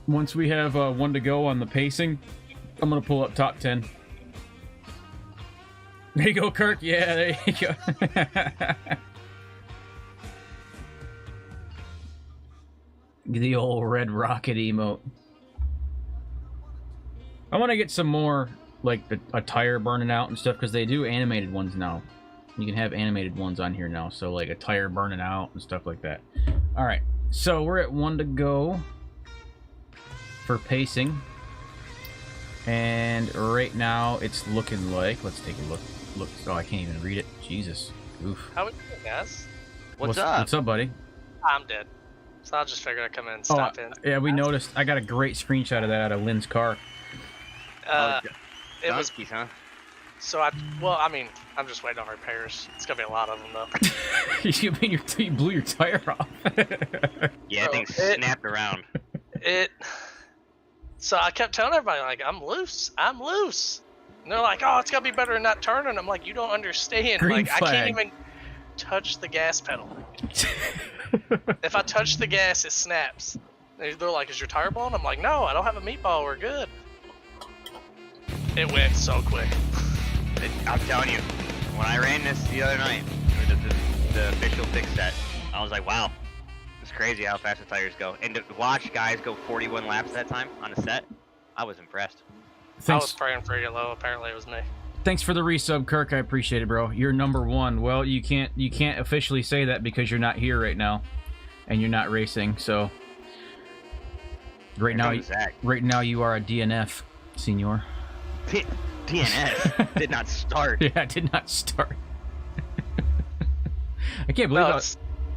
Once we have 1 to go on the pacing, I'm gonna pull up top 10. There you go, Kirk. Yeah, there you go. The old red rocket emote. I want to get some more, like, a tire burning out and stuff, because they do animated ones now. You can have animated ones on here now, so, like, a tire burning out and stuff like that. Alright, so we're at 1 to go for pacing. And right now, it's looking like... Let's take a look. Oh, I can't even read it. Jesus. Oof. How we doing, guys? What's up? What's up, buddy? I'm dead. So I just figured I'd come in and stop in. Yeah, we noticed. I got a great screenshot of that out of Lynn's car. It was Donkeys, huh? so I mean, I'm just waiting on repairs. It's gonna be a lot of them though. You mean you blew your tire off? Yeah, Bro, things snapped around. So I kept telling everybody, like, I'm loose. And they're like, oh, it's gotta be better than not turning. I'm like, you don't understand. Green like, flag. I can't even touch the gas pedal. If I touch the gas, it snaps. They're like, is your tire blown? I'm like, no, I don't have a meatball. We're good. It went so quick. I'm telling you, when I ran this the other night, the official fix set, I was like, wow, it's crazy how fast the tires go. And to watch guys go 41 laps that time on a set, I was impressed. I was Thanks. praying for you low. Apparently, it was me. Thanks for the resub, Kirk. I appreciate it, bro. You're number 1. Well, you can't officially say that because you're not here right now, and you're not racing. So right now you are a DNF, senor. DNS did not start. Yeah, it did not start. I can't believe No,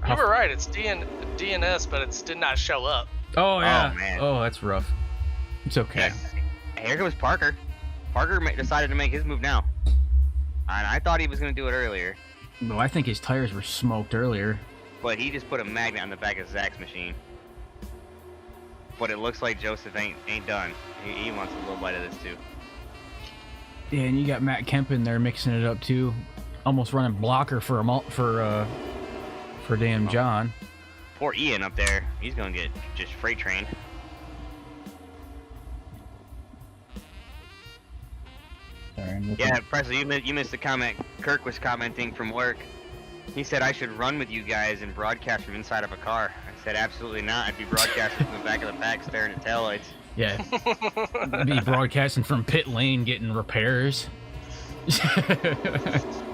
how... you were right. It's DNS, but it did not show up. Oh yeah. Oh, man. Oh, that's rough. It's okay. Yeah. Here comes Parker. Parker decided to make his move now. And I thought he was going to do it earlier. No, I think his tires were smoked earlier. But he just put a magnet on the back of Zach's machine. But it looks like Joseph ain't done. He wants a little bite of this too. Yeah, and you got Matt Kemp in there mixing it up too, almost running blocker for damn John. Poor Ian up there. He's gonna get just freight trained. Sorry, I'm looking. Yeah, Presley, you missed the comment. Kirk was commenting from work. He said I should run with you guys and broadcast from inside of a car. I said absolutely not. I'd be broadcasting from the back of the pack, staring at taillights. Yeah, be broadcasting from pit lane, getting repairs.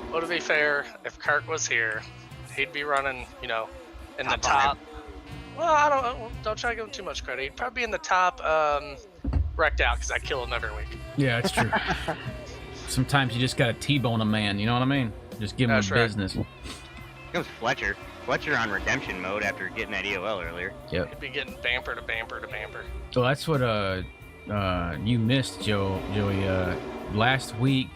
Well, to be fair, if Kirk was here, he'd be running, in the Top top. Well, don't try to give him too much credit. He'd probably be in the top, wrecked out, because I kill him every week. Yeah, it's true. Sometimes you just gotta T-bone a man, you know what I mean? Just give him That's a right. business. comes Fletcher. Fletcher on redemption mode after getting that EOL earlier. Yep. He'd be getting bamper to bamper to bamper. So that's what you missed, Joey. Last week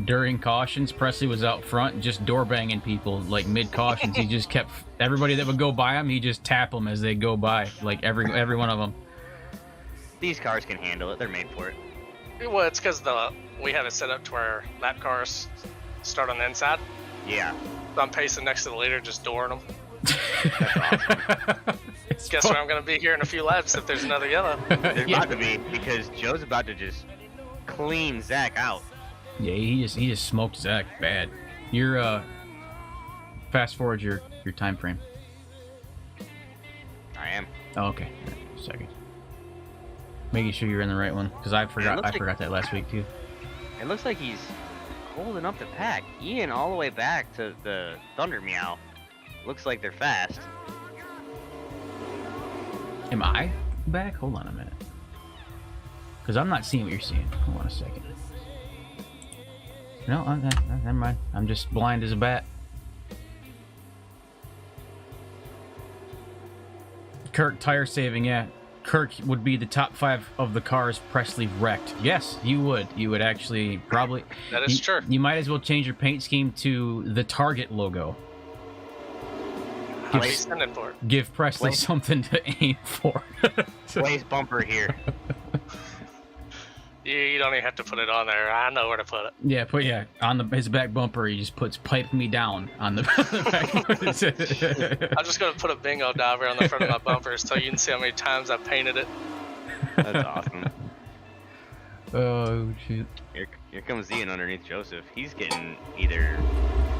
during cautions, Presley was out front just door banging people like mid cautions. He just kept everybody that would go by him. He just tap them as they go by, like every one of them. These cars can handle it. They're made for it. Well, it's because we have it set up to where lap cars start on the inside. Yeah. So I'm pacing next to the leader, just dooring them. That's awesome. Guess where I'm going to be here in a few laps if there's another yellow. There's about to be, because Joe's about to just clean Zach out. Yeah, he just smoked Zach bad. You're fast forward your time frame. I am. Oh, okay. Right, second. Making sure you're in the right one, because I forgot that last week too. It looks like he's holding up the pack. Ian all the way back to the Thunder Meow. Looks like they're fast. Am I back? Hold on a minute. Because I'm not seeing what you're seeing. Hold on a second. No, never mind. I'm just blind as a bat. Kirk tire saving, yeah. Kirk would be the top 5 of the cars Presley wrecked. Yes, you would. You would actually probably. That is true. You might as well change your paint scheme to the Target logo. How are you sending for it? Give Presley something to aim for. Blaze bumper here. You don't even have to put it on there. I know where to put it. Yeah, on his back bumper, he just puts "pipe me down" on the back. I'm just gonna put a bingo diver on the front of my bumper so you can see how many times I painted it. That's awesome. Oh shit! Here comes Ian underneath Joseph. He's getting either,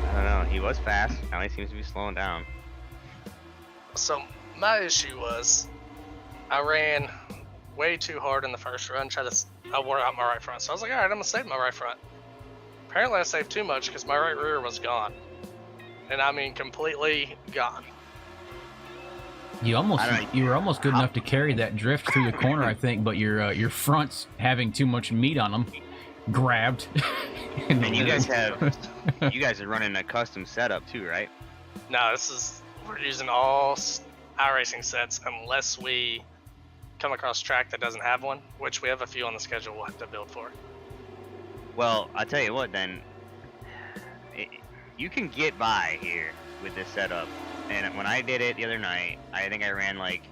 I don't know. He was fast. Now he seems to be slowing down. So my issue was, I ran way too hard in the first run. I wore out my right front. So I was like, all right, I'm gonna save my right front. Apparently I saved too much because my right rear was gone. And I mean completely gone. You were almost good enough to carry that drift through the corner, I think, but your fronts having too much meat on them grabbed. And you guys are running a custom setup too, right? No, we're using all iRacing sets unless we come across a track that doesn't have one, which we have a few on the schedule we'll have to build for. Well, I'll tell you what then. You can get by here with this setup. And when I did it the other night, I think I ran like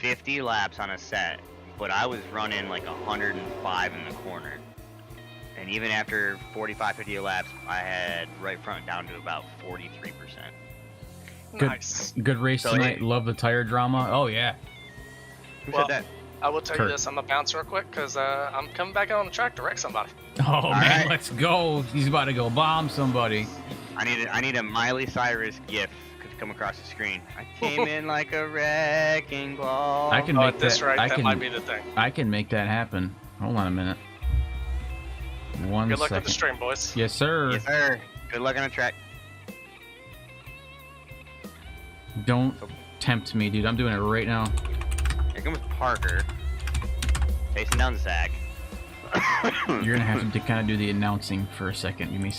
50 laps on a set, but I was running like 105 in the corner. And even after 45, 50 laps, I had right front down to about 43%. Nice. Good race tonight. Love the tire drama. Oh yeah. Who said that? I will tell you this, I'm gonna bounce real quick because I'm coming back out on the track to wreck somebody. Oh man, right. let's go. He's about to go bomb somebody. I need a Miley Cyrus gif to come across the screen. I came in like a wrecking ball. I can make this that. right, that can, might be the thing. I can make that happen. Hold on a minute. Good luck second. with the stream, boys. Yes, sir. Yes, sir. Good luck on the track. Don't tempt me, dude. I'm doing it right now. Here comes Parker. Chasing down Zach. You're gonna have to kind of do the announcing for a second. You mean?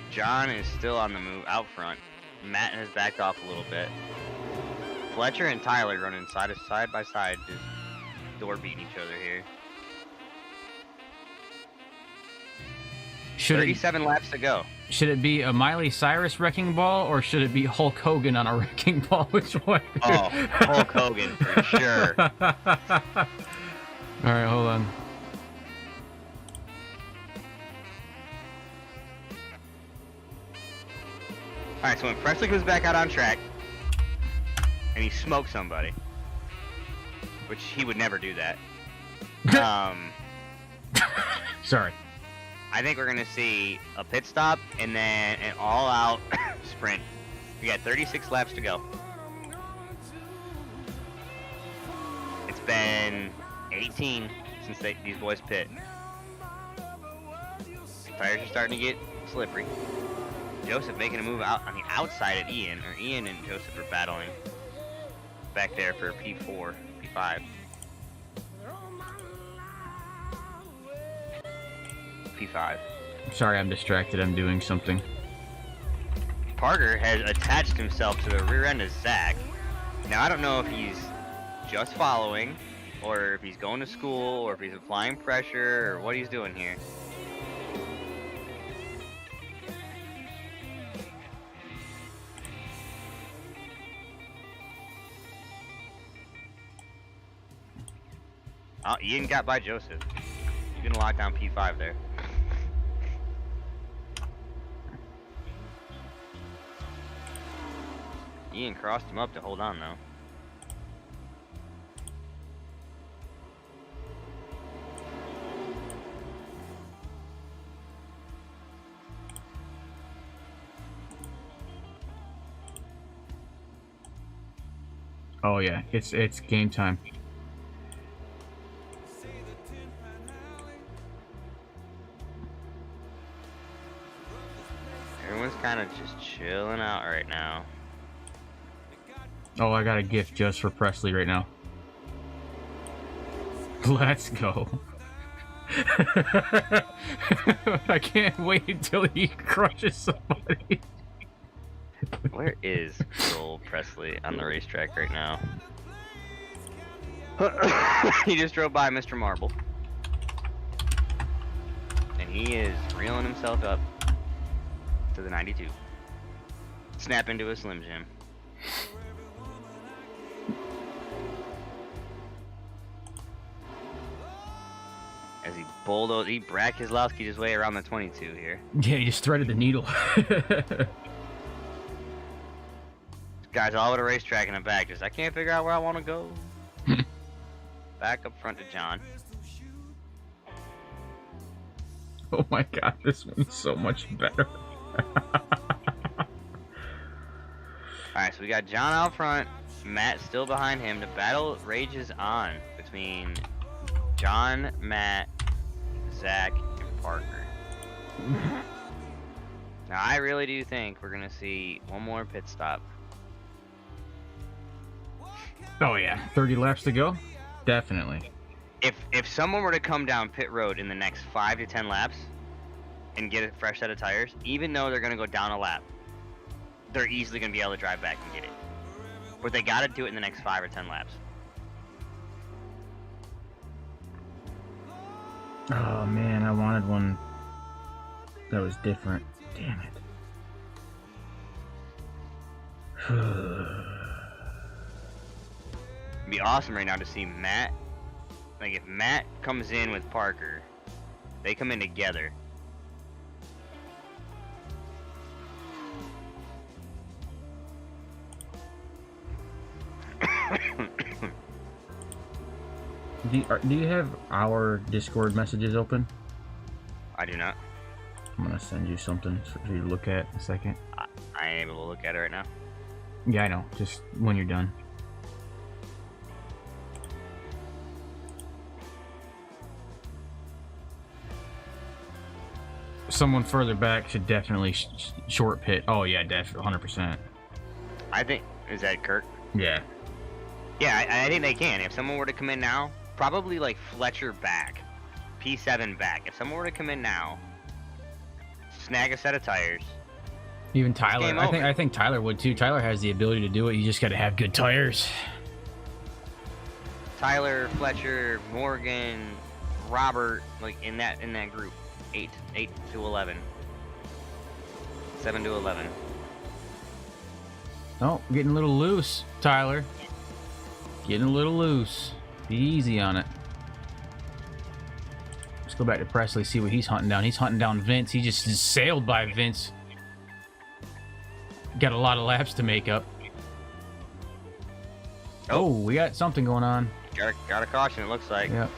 John is still on the move out front. Matt has backed off a little bit. Fletcher and Tyler running side by side, just door beating each other here. 37 laps to go. Should it be a Miley Cyrus wrecking ball or should it be Hulk Hogan on a wrecking ball? Which one? Oh, Hulk Hogan for sure. All right, hold on. All right, so when Presley goes back out on track and he smokes somebody, which he would never do that. Sorry. I think we're gonna see a pit stop and then an all-out sprint. We got 36 laps to go. It's been 18 since these boys pit. Tires are starting to get slippery. Joseph making a move out on the outside of Ian, or Ian and Joseph are battling back there for P4, P5. P5. Sorry, I'm distracted. I'm doing something. Parker has attached himself to the rear end of Zach. Now, I don't know if he's just following, or if he's going to school, or if he's applying pressure, or what he's doing here. Oh, Ian got by Joseph. He's gonna lock down P5 there. Ian crossed him up to hold on, though. Oh yeah, it's game time. Everyone's kind of just chilling out right now. Oh, I got a gift just for Presley right now. Let's go. I can't wait until he crushes somebody. Where is Joel Presley on the racetrack right now? He just drove by Mr. Marble. And he is reeling himself up to the 92. Snap into a Slim Jim. As he bulldozed, he Brad Keselowski'd his way around the 22 here. Yeah, he just threaded the needle. Guys all over the racetrack in the back, just I can't figure out where I want to go. Back up front to John. Oh my god, this one's so much better. Alright, so we got John out front, Matt still behind him. The battle rages on between John, Matt, Zach, and Parker. Now, I really do think we're going to see one more pit stop. Oh yeah, 30 laps to go? Definitely. If someone were to come down pit road in the next 5 to 10 laps and get a fresh set of tires, even though they're going to go down a lap, they're easily going to be able to drive back and get it. But they got to do it in the next 5 or 10 laps. Oh man, I wanted one that was different. Damn it. It'd be awesome right now to see Matt. Like, if Matt comes in with Parker, they come in together. Do you have our Discord messages open? I do not. I'm gonna send you something for you to look at in a second. I ain't able to look at it right now. Yeah, I know. Just when you're done. Someone further back should definitely short pit. Oh yeah, definitely 100%. I think, is that Kirk? Yeah. Yeah, I think they can. If someone were to come in now, probably like Fletcher back, P7 back. If someone were to come in now, snag a set of tires. Even Tyler. I think Tyler would too. Tyler has the ability to do it. You just got to have good tires. Tyler, Fletcher, Morgan, Robert, like in that group. 8 to 11. 7 to 11. Oh, getting a little loose, Tyler. Getting a little loose. Be easy on it. Let's go back to Presley, see what he's hunting down. He's hunting down Vince. He just sailed by Vince. Got a lot of laps to make up. Oh, we got something going on. Got a caution, it looks like. Yep.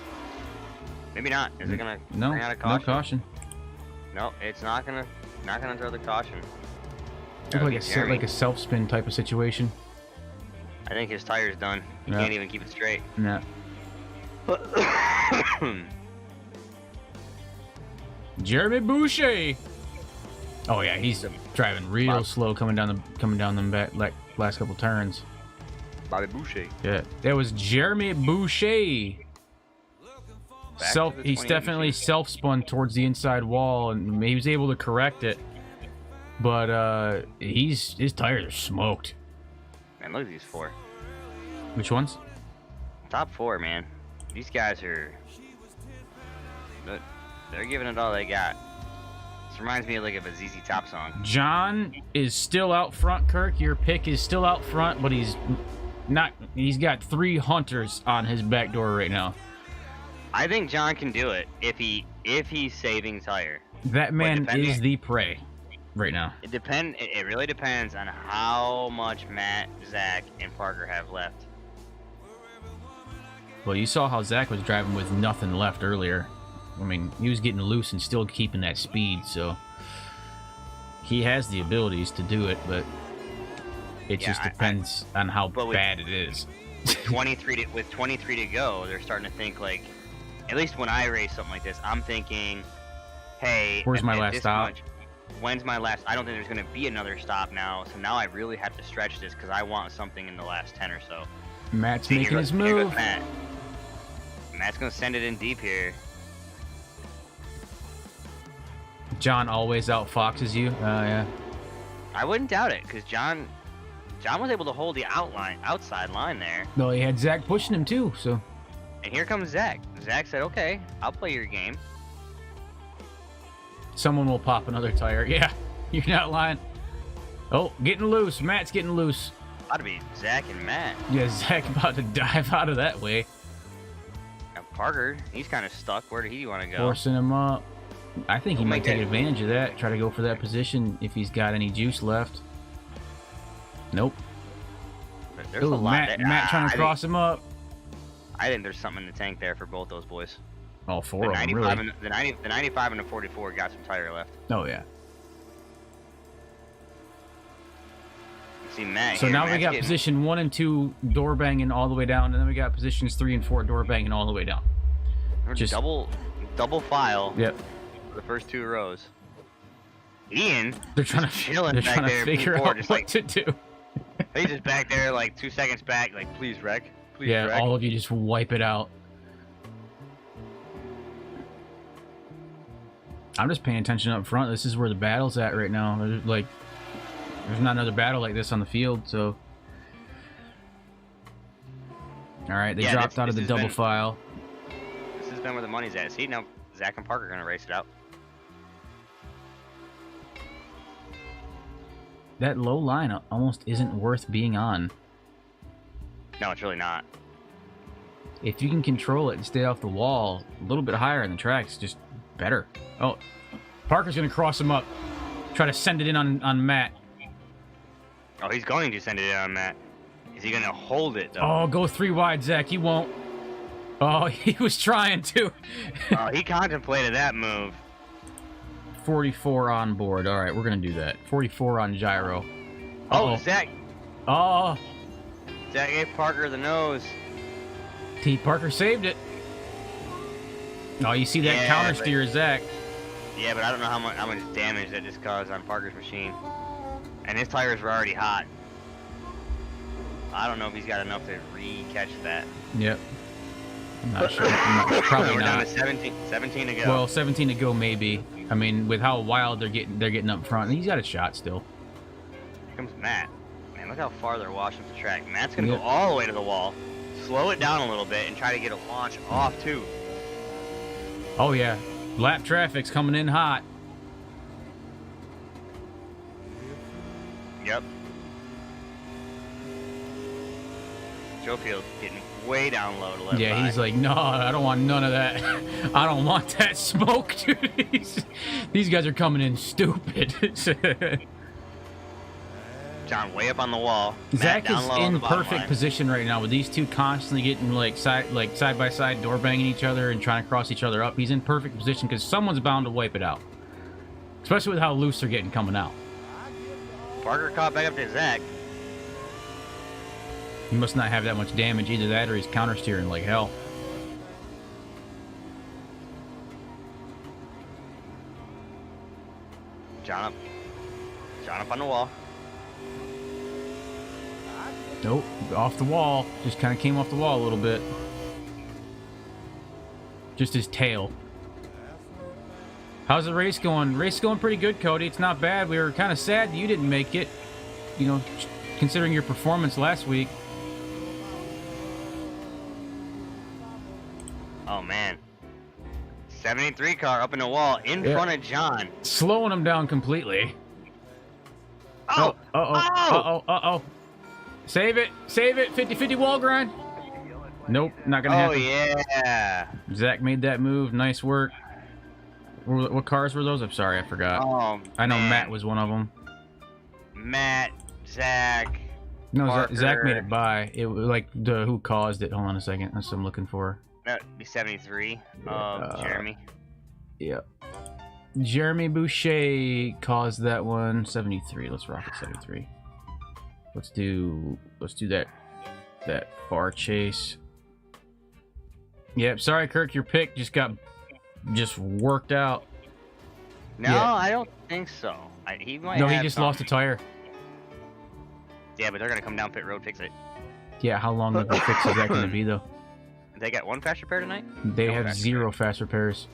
Maybe not. Is it gonna no, bring out a caution? No caution. No, it's not gonna throw the caution. Look like a self-spin type of situation. I think his tire's done. He can't even keep it straight. No. Jeremy Boucher. Oh yeah, he's driving real slow coming down them last couple turns. Bobby Boucher. Yeah, that was Jeremy Boucher. He's definitely self-spun towards the inside wall, and he was able to correct it. But his tires are smoked. Man, look at these 4. Which ones? Top 4, man. These guys are... They're giving it all they got. This reminds me of like of a ZZ Top song. John is still out front, Kirk. Your pick is still out front, but he's not. He's got 3 hunters on his back door right now. I think John can do it if he's saving tire. That man is the prey right now. It really depends on how much Matt, Zach, and Parker have left. Well, you saw how Zach was driving with nothing left earlier. I mean, he was getting loose and still keeping that speed, so he has the abilities to do it, but it just depends on how bad it is. With 23 to go, they're starting to think like, at least when I race something like this, I'm thinking, hey, where's my last stop? When's my last? I don't think there's going to be another stop now, so now I really have to stretch this because I want something in the last 10 or so. Matt's making his move. Matt's going to send it in deep here. John always outfoxes you. Yeah. I wouldn't doubt it, because John was able to hold the outside line there. No, he had Zach pushing him too. So. And here comes Zach. Zach said, "Okay, I'll play your game." Someone will pop another tire. Yeah, you're not lying. Oh, getting loose. Matt's getting loose. Ought to be Zach and Matt. Yeah, Zach about to dive out of that way. Now Parker, he's kind of stuck. Where did he want to go? Forcing him up. I think he might take advantage of that. Try to go for that position if he's got any juice left. Nope. There's a lot Matt trying to cross him up. I think there's something in the tank there for both those boys. All 4 of them, really. The 95 and the 44 got some tire left. Oh, yeah. You see Matt so here, now Matt's we got position 1 and 2 door banging all the way down, and then we got positions 3 and 4 door banging all the way down. Just double file. Yep. For the first 2 rows. Ian, they're trying to figure out what to do. He's just back there, like 2 seconds back, like please wreck, please wreck. Yeah, all of you just wipe it out. I'm just paying attention up front. This is where the battle's at right now. There's not another battle like this on the field, so. All right, they dropped out of the double file. This has been where the money's at. See, now Zach and Parker are gonna race it out. That low line almost isn't worth being on. No, it's really not. If you can control it and stay off the wall a little bit higher in the tracks, just better. Oh, Parker's going to cross him up. Try to send it in on Matt. Oh, he's going to send it in on Matt. Is he going to hold it, though? Oh, go 3 wide, Zach. He won't. Oh, he was trying to. Oh, he contemplated that move. 44 on board. All right, we're going to do that. 44 on gyro. Oh, Zach. Oh. Zach gave Parker the nose. T. Parker saved it. Oh, you see that counter steer, Zach. Yeah, but I don't know how much damage that just caused on Parker's machine. And his tires were already hot. I don't know if he's got enough to re-catch that. Yep. I'm not sure. Probably We're not. down to 17 to go. Well, 17 to go, maybe. I mean, with how wild they're getting up front, he's got a shot still. Here comes Matt. Man, look how far they're washing the track. Matt's gonna go all the way to the wall, slow it down a little bit, and try to get a launch off too. Oh yeah, lap traffic's coming in hot. Yep. Joe Field getting way down low to let Yeah, by. he's like, no, I don't want none of that. I don't want that smoke, dude. These guys are coming in stupid. John way up on the wall. Zach Matt is down low on in the bottom perfect line. position right now with these two constantly getting side by side door banging each other and trying to cross each other up. He's in perfect position because someone's bound to wipe it out, especially with how loose they're getting coming out. Parker caught back up to Zach. He must not have that much damage, either that or he's counter steering like hell. John up on the wall. Nope, off the wall. Just kind of came off the wall a little bit. Just his tail. How's the race going? Race going pretty good, Cody. It's not bad. We were kind of sad that you didn't make it. You know, considering your performance last week. Oh man. 73 car up in the wall in front of John. Slowing him down completely. Oh! Uh-oh. Save it. 50-50 wall grind. Nope, not gonna happen. Oh yeah. Zach made that move. Nice work. What cars were those? I'm sorry, I forgot. Oh, I know man. Matt was one of them. Matt, Zach. No, Parker. Zach made it by. It was like who caused it. Hold on a second. That's what I'm looking for. That would be 73. Jeremy. Yep. Jeremy Boucher caused that one. 73. Let's rock it. 73. Let's do that far chase. Yep. Sorry, Kirk. Your pick just worked out. No, Yeah. I don't think so. He might. No, he have just lost a something. tire. Yeah, but they're gonna come down pit road, fix it. Yeah. How long of a fix is that going to be though? They got one fast repair tonight. They No have fast zero fast repairs.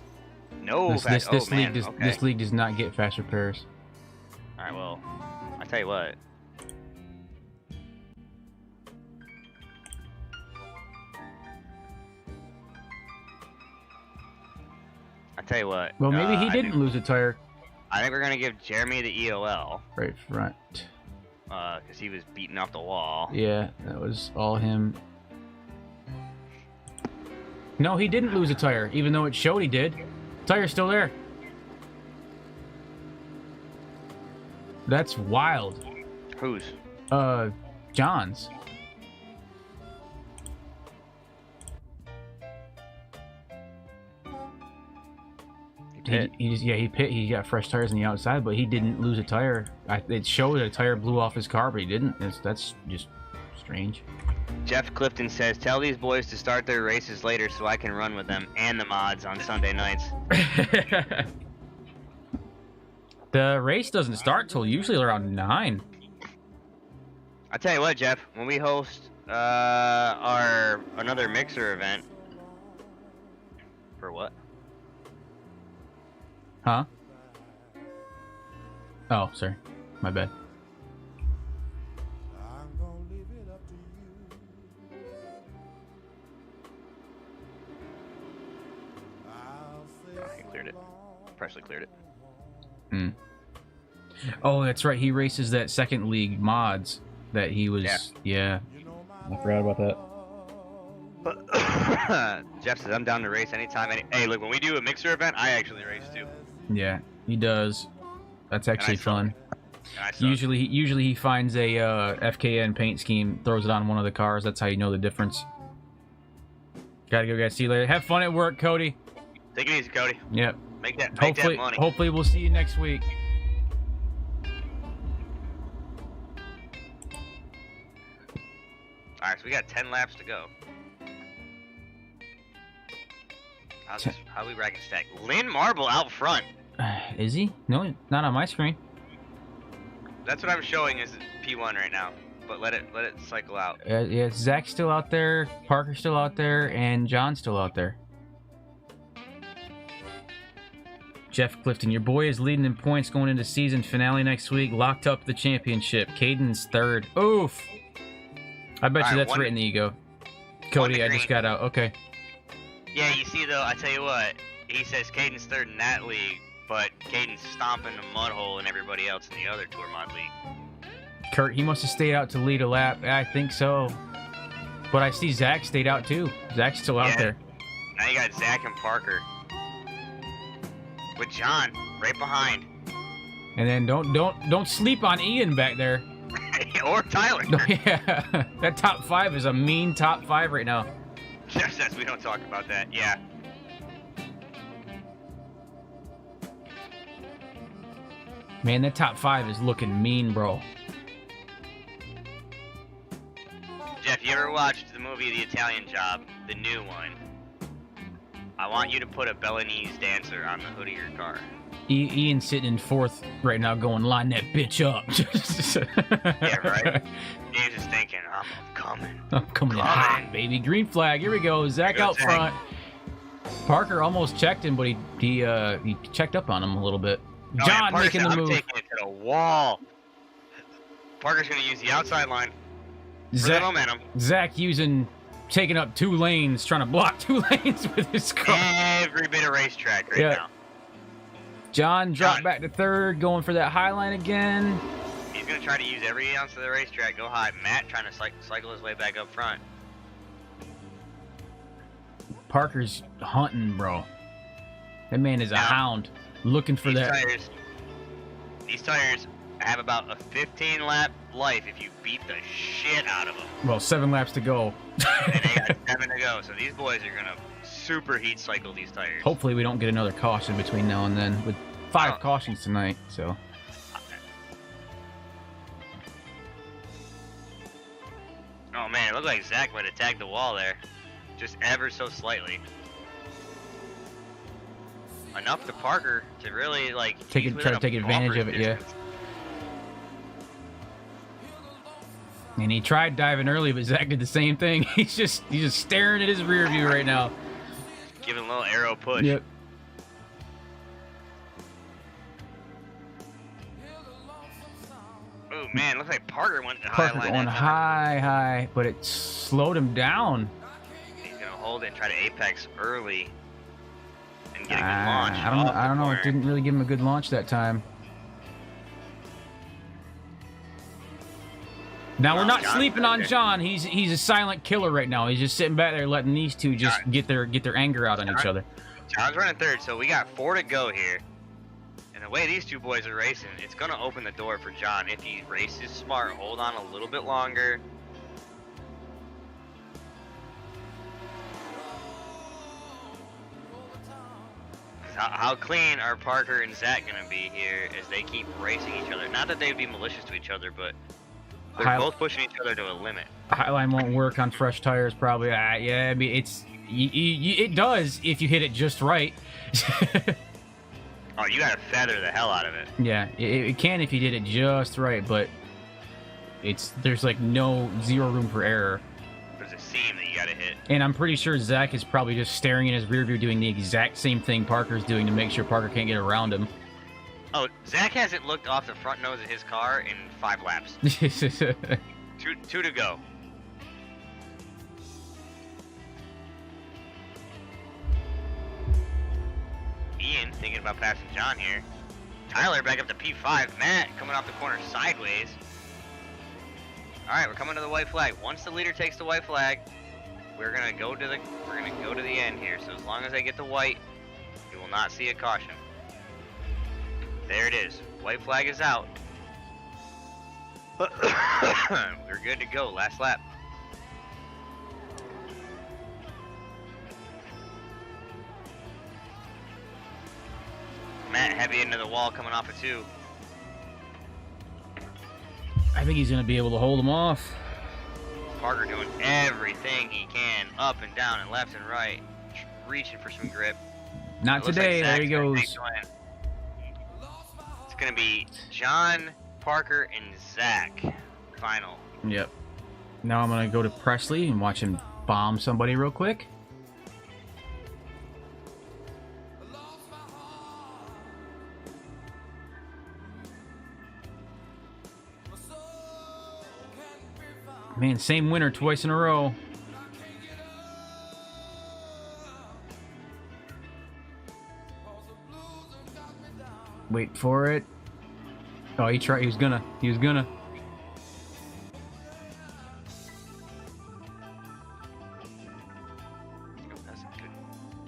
No This fast. league Okay. this league does not get fast repairs. All right. Well, I tell you what. Well, maybe he I didn't think- lose a tire. I think we're gonna give Jeremy the EOL Right front. because he was beating off the wall. Yeah, that was all him. No, he didn't lose a tire, even though it showed he did. Tire's still there. That's wild. Who's? John's. He got fresh tires on the outside, but he didn't lose a tire. It showed that a tire blew off his car, but he didn't. That's just strange. Jeff Clifton says, "Tell these boys to start their races later so I can run with them and the mods on Sunday nights." The race doesn't start till usually around 9. I tell you what, Jeff, when we host our another mixer event. For what? Huh? Oh, sorry. My bad. Oh, he cleared it. Freshly cleared it. Hmm. Oh, that's right. He races that second league mods that he was. Yeah. I forgot about that. Jeff says, "I'm down to race anytime." Hey, look, when we do a mixer event, I actually race too. Yeah, he does. That's actually fun. And I suck. Usually he finds a FKN paint scheme, throws it on one of the cars. That's how you know the difference. Gotta go, guys. See you later. Have fun at work, Cody. Take it easy, Cody. Yep. Make that Hopefully, money. hopefully we'll see you next week. All right, so we got 10 laps to go. How we rack and stack? Lynn Marble out front. Is he? No, not on my screen. That's what I'm showing is P1 right now. But let it cycle out. Yeah, Zach's still out there, Parker's still out there, and John's still out there. Jeff Clifton, your boy is leading in points going into season finale next week. Locked up the championship. Caden's third. Oof. I bet you that's written ego. Cody, I just got out. Okay. Yeah, you see though, I tell you what, he says Caden's third in that league, but Caden's stomping the mud hole and everybody else in the other Tour Mod league. Kurt, he must have stayed out to lead a lap. I think so. But I see Zach stayed out too. Zach's still out there. Now you got Zach and Parker. With John right behind. And then don't sleep on Ian back there. Or Tyler. No, yeah. That top 5 is a mean top 5 right now. Jeff says we don't talk about that. Yeah. Man, that top 5 is looking mean, bro. Jeff, you ever watched the movie The Italian Job, the new one? I want you to put a Balinese dancer on the hood of your car. Ian's sitting in 4th right now going, line that bitch up. Yeah, right? He's just thinking, I'm coming. I'm coming in hot, baby. Green flag. Here we go. Zach out front. Parker almost checked him, but he checked up on him a little bit. Oh, yeah, John Parker making said, the I'm move. taking it to the wall. Parker's gonna use the outside line for the momentum. Zach taking up 2 lanes, trying to block 2 lanes with his car. Every bit of racetrack right now. John dropped back to 3rd, going for that high line again. He's gonna try to use every ounce of the racetrack, go high. Matt trying to cycle his way back up front. Parker's hunting, bro. That man is a hound, looking for that. These tires have about a 15 lap life if you beat the shit out of them. Well, 7 laps to go. And they got 7 to go, so these boys are gonna super heat cycle these tires. Hopefully we don't get another caution between now and then, with 5 cautions tonight, so. Oh man, it looked like Zach might have tagged the wall there. Just ever so slightly. Enough to Parker to really like try to take advantage of it, yeah. And he tried diving early, but Zach did the same thing. He's just staring at his rear view right now. Giving a little arrow push. Yep. Oh man, looks like Parker went to Parker high line. going high, but it slowed him down. He's gonna hold it and try to apex early and get a good launch. I don't know. It didn't really give him a good launch that time. Now we're not sleeping on John. He's a silent killer right now. He's just sitting back there letting these two just get their anger out on each other. John's running 3rd, so we got 4 to go here. And the way these two boys are racing, it's gonna open the door for John if he races smart. Hold on a little bit longer. How clean are Parker and Zach gonna be here as they keep racing each other? Not that they'd be malicious to each other, but they're both pushing each other to a limit. Highline won't work on fresh tires, probably. Yeah, I mean, it does if you hit it just right. Oh, you gotta feather the hell out of it. Yeah, it can if you did it just right, but there's like zero room for error. There's a seam that you gotta hit. And I'm pretty sure Zach is probably just staring in his rear view doing the exact same thing Parker's doing to make sure Parker can't get around him. Oh, Zach hasn't looked off the front nose of his car in 5 laps. two to go. Ian thinking about passing John here. Tyler back up to P5. Matt coming off the corner sideways. All right, we're coming to the white flag. Once the leader takes the white flag, we're gonna go to the end here. So as long as I get the white, you will not see a caution. There it is. White flag is out. We're good to go. Last lap. Matt heavy into the wall coming off of 2. I think he's going to be able to hold him off. Parker doing everything he can, up and down and left and right, reaching for some grip. Not today. There he goes. It's going to be John, Parker, and Zach. Final. Yep. Now I'm going to go to Presley and watch him bomb somebody real quick. Man, same winner twice in a row. Wait for it. Oh, he tried. He was gonna. That's good.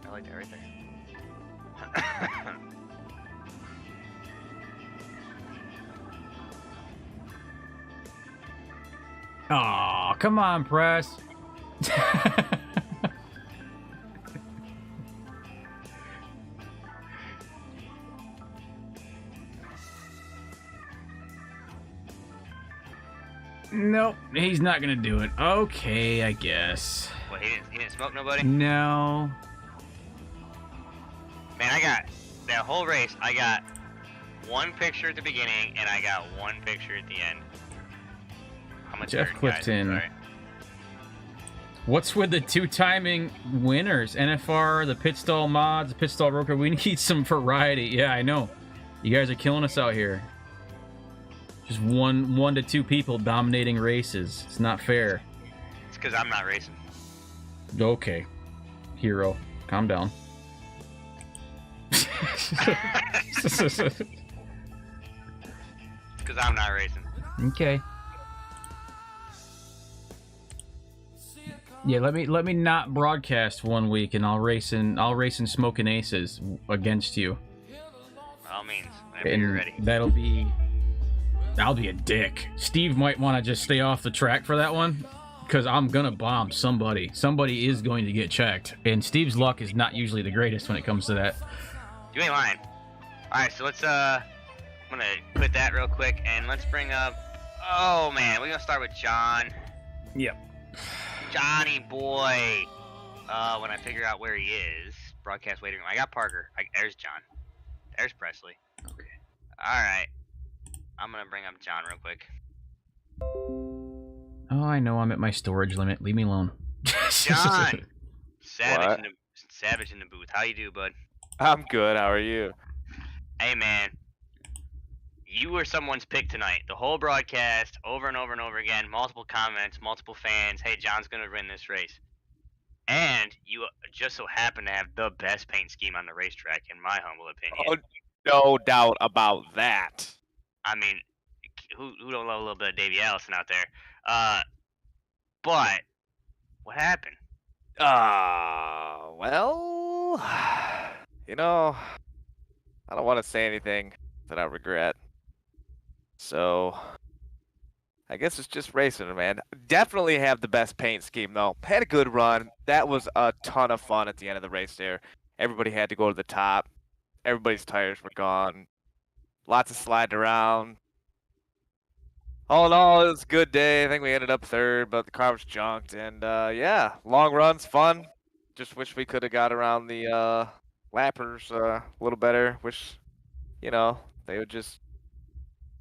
I like that right there. Oh, come on, Press. Nope, he's not gonna do it. Okay, I guess. What, he didn't smoke nobody? No. Man, I got that whole race. I got 1 picture at the beginning, and I got 1 picture at the end. Jeff Clifton. What's with the 2-timing winners? NFR, the pit stall mods, the pit stall broker. We need some variety. Yeah, I know. You guys are killing us out here. Just one to two people dominating races. It's not fair. It's because I'm not racing. Okay, hero, calm down. It's because I'm not racing. Okay. Yeah, let me not broadcast 1 week, and I'll race in Smoking Aces against you. By all means, whenever you're ready. I'll be a dick. Steve might want to just stay off the track for that one, because I'm gonna bomb somebody. Somebody is going to get checked, and Steve's luck is not usually the greatest when it comes to that. You ain't lying. All right, so let's I'm gonna quit that real quick, and let's bring up. Oh man, we're gonna start with John. Yep. Johnny boy. When I figure out where he is, broadcast waiting room. I got Parker. There's John. There's Presley. Okay. All right. I'm gonna bring up John real quick. Oh, I know I'm at my storage limit. Leave me alone. John. Savage in the booth. How you do, bud? I'm good. How are you? Hey, man. You were someone's pick tonight. The whole broadcast, over and over and over again, multiple comments, multiple fans. Hey, John's gonna win this race. And you just so happen to have the best paint scheme on the racetrack, in my humble opinion. Oh, no doubt about that. I mean, who don't love a little bit of Davey Allison out there? But what happened? Well, you know, I don't want to say anything that I regret. So, I guess it's just racing, man. Definitely have the best paint scheme, though. Had a good run. That was a ton of fun at the end of the race there. Everybody had to go to the top. Everybody's tires were gone. Lots of sliding around. All in all, it was a good day. I think we ended up third, but the car was junked. And, yeah, long runs, fun. Just wish we could have got around the lappers a little better. Wish, you know, they would just...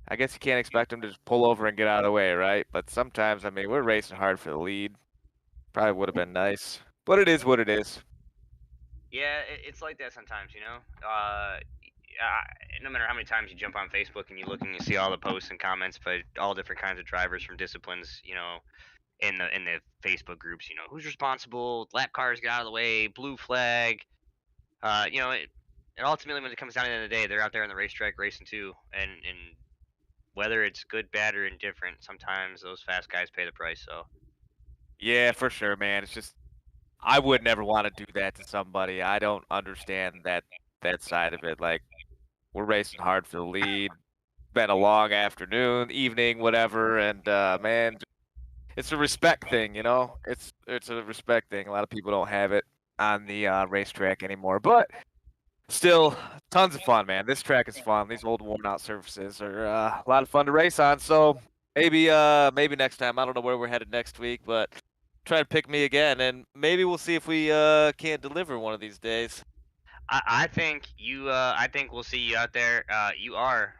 I guess you can't expect them to just pull over and get out of the way, right? But sometimes, I mean, we're racing hard for the lead. Probably would have been nice. But it is what it is. Yeah, it's like that sometimes, you know? No matter how many times you jump on Facebook and you look and you see all the posts and comments, but all different kinds of drivers from disciplines, you know, in the Facebook groups, you know, who's responsible, lap cars get out of the way, blue flag. You know, it ultimately, when it comes down to the end of the day, they're out there on the racetrack racing too, and whether it's good, bad, or indifferent, sometimes those fast guys pay the price. So. Yeah, for sure, man. It's just I would never want to do that to somebody. I don't understand that side of it. Like, we're racing hard for the lead. Been a long afternoon, evening, whatever, and man, it's a respect thing, you know. It's a respect thing. A lot of people don't have it on the racetrack anymore, but. Still, tons of fun, man. This track is fun. These old worn-out surfaces are a lot of fun to race on. So maybe next time. I don't know where we're headed next week, but try to pick me again, and maybe we'll see if we can't deliver one of these days. I think you. I think we'll see you out there. You are.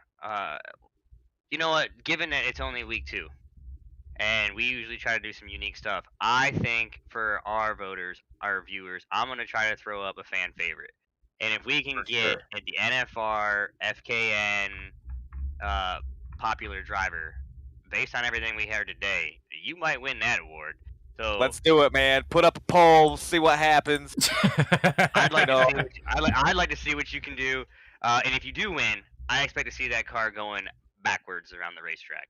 You know what? Given that it's only week 2, and we usually try to do some unique stuff, I think for our voters, our viewers, I'm gonna try to throw up a fan favorite. And if we can get the NFR, FKN, popular driver, based on everything we heard today, you might win that award. So let's do it, man. Put up a poll, see what happens. I'd like to see what you can do. And if you do win, I expect to see that car going backwards around the racetrack.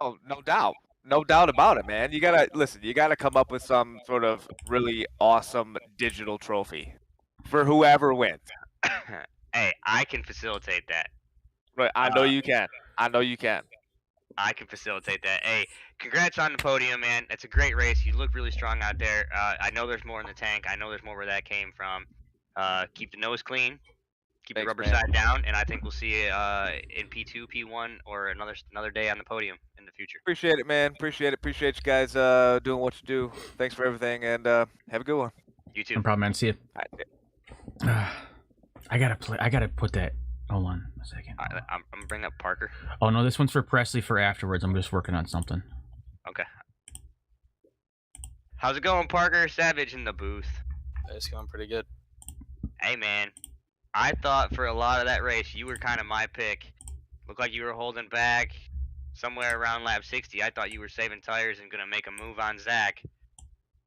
Oh, no doubt. No doubt about it, man. You gotta come up with some sort of really awesome digital trophy. For whoever wins. Hey, I can facilitate that. Right, I know you can. I know you can. I can facilitate that. Hey, congrats on the podium, man. It's a great race. You look really strong out there. I know there's more in the tank. I know there's more where that came from. Keep the nose clean. Keep the rubber side down, and I think we'll see you in P2, P1, or another day on the podium in the future. Appreciate it, man. Appreciate it. Appreciate you guys doing what you do. Thanks for everything, and have a good one. You too. No problem, man. See you. I gotta put that. Hold on a second. I'm gonna bring up Parker. Oh no, this one's for Presley for afterwards. I'm just working on something. Okay. How's it going, Parker? Savage in the booth. It's going pretty good. Hey, man. I thought for a lot of that race you were kind of my pick. Looked like you were holding back somewhere around lap 60. I thought you were saving tires and gonna make a move on Zach.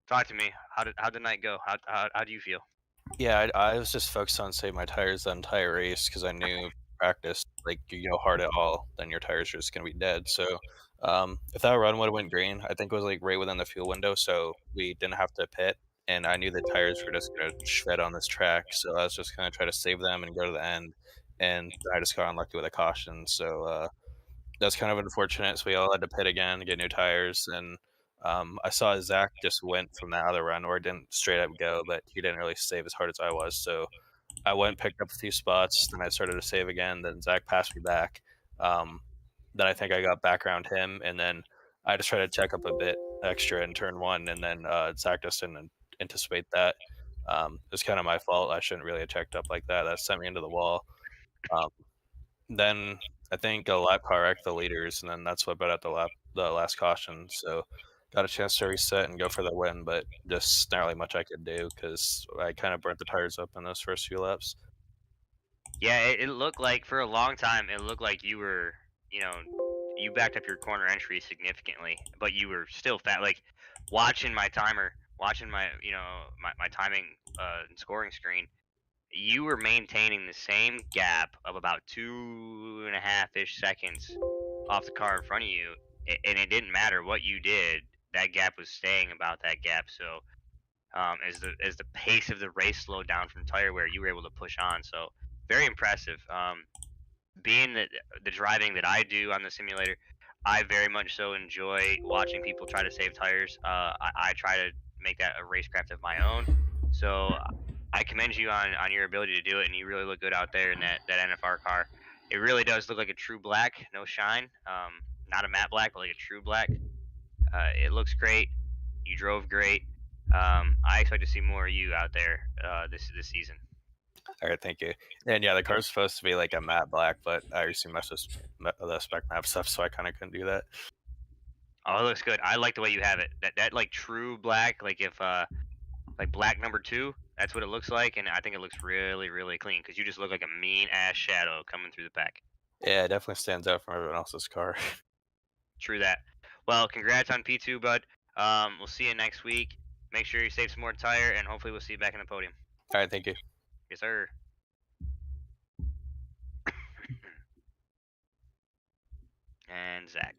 Talk to me. How'd the night go? How do you feel? Yeah, I was just focused on saving my tires the entire race because I knew practice, like you go hard at all, then your tires are just gonna be dead. So if that run would have went green, I think it was like right within the fuel window, so we didn't have to pit. And I knew the tires were just gonna shred on this track, so I was just gonna try to save them and go to the end. And I just got unlucky with a caution, so that's kind of unfortunate. So we all had to pit again, get new tires, and I saw Zach just went from that other run, or didn't straight up go, but he didn't really save as hard as I was. So I went, picked up a few spots, then I started to save again. Then Zach passed me back. Then I think I got back around him, and then I just tried to check up a bit extra in turn one, and then Zach just didn't anticipate that. It was kind of my fault. I shouldn't really have checked up like that. That sent me into the wall. Um, then I think a lap car wrecked the leaders, and then that's what brought out the last caution. So got a chance to reset and go for the win, but just not really much I could do because I kind of burnt the tires up in those first few laps. Yeah, it looked like for a long time it looked like you were, you backed up your corner entry significantly, but you were still fat. Like watching my timer, watching my, my timing and scoring screen, you were maintaining the same gap of about 2.5-ish seconds off the car in front of you, and it didn't matter what you did. That gap was staying about that gap. So as the pace of the race slowed down from tire wear, you were able to push on. So very impressive. Being the driving that I do on the simulator, I very much so enjoy watching people try to save tires. I try to make that a racecraft of my own. So I commend you on your ability to do it, and you really look good out there in that NFR car. It really does look like a true black, no shine. Not a matte black, but like a true black. It looks great. You drove great. I expect to see more of you out there this season. All right, thank you. And yeah, the car's supposed to be like a matte black, but I recently messed with the spec map stuff, so I kind of couldn't do that. Oh, it looks good. I like the way you have it. That like true black, like if like black number 2, that's what it looks like, and I think it looks really, really clean because you just look like a mean ass shadow coming through the pack. Yeah, it definitely stands out from everyone else's car. True that. Well, congrats on P2, bud. We'll see you next week. Make sure you save some more tire, and hopefully we'll see you back in the podium. All right, thank you. Yes, sir. And Zach.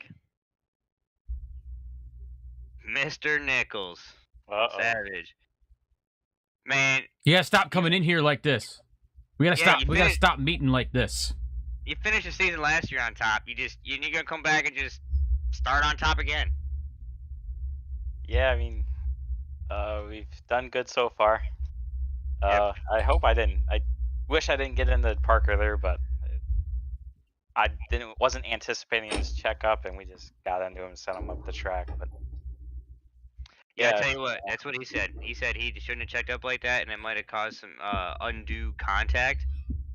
Mr. Nichols. Uh-oh. Savage. Man, You gotta stop coming in here like this. We gotta Yeah, stop. you We gotta finished- stop meeting like this. you finished the season last year on top. You're gonna come back and just start on top again. Yeah, I mean, we've done good so far. Yep. I hope I didn't. I wish I didn't get into Parker there, but I wasn't anticipating his checkup, and we just got into him and sent him up the track. But Yeah, Yeah. I tell you what, that's what he said. He said he shouldn't have checked up like that, and it might have caused some undue contact.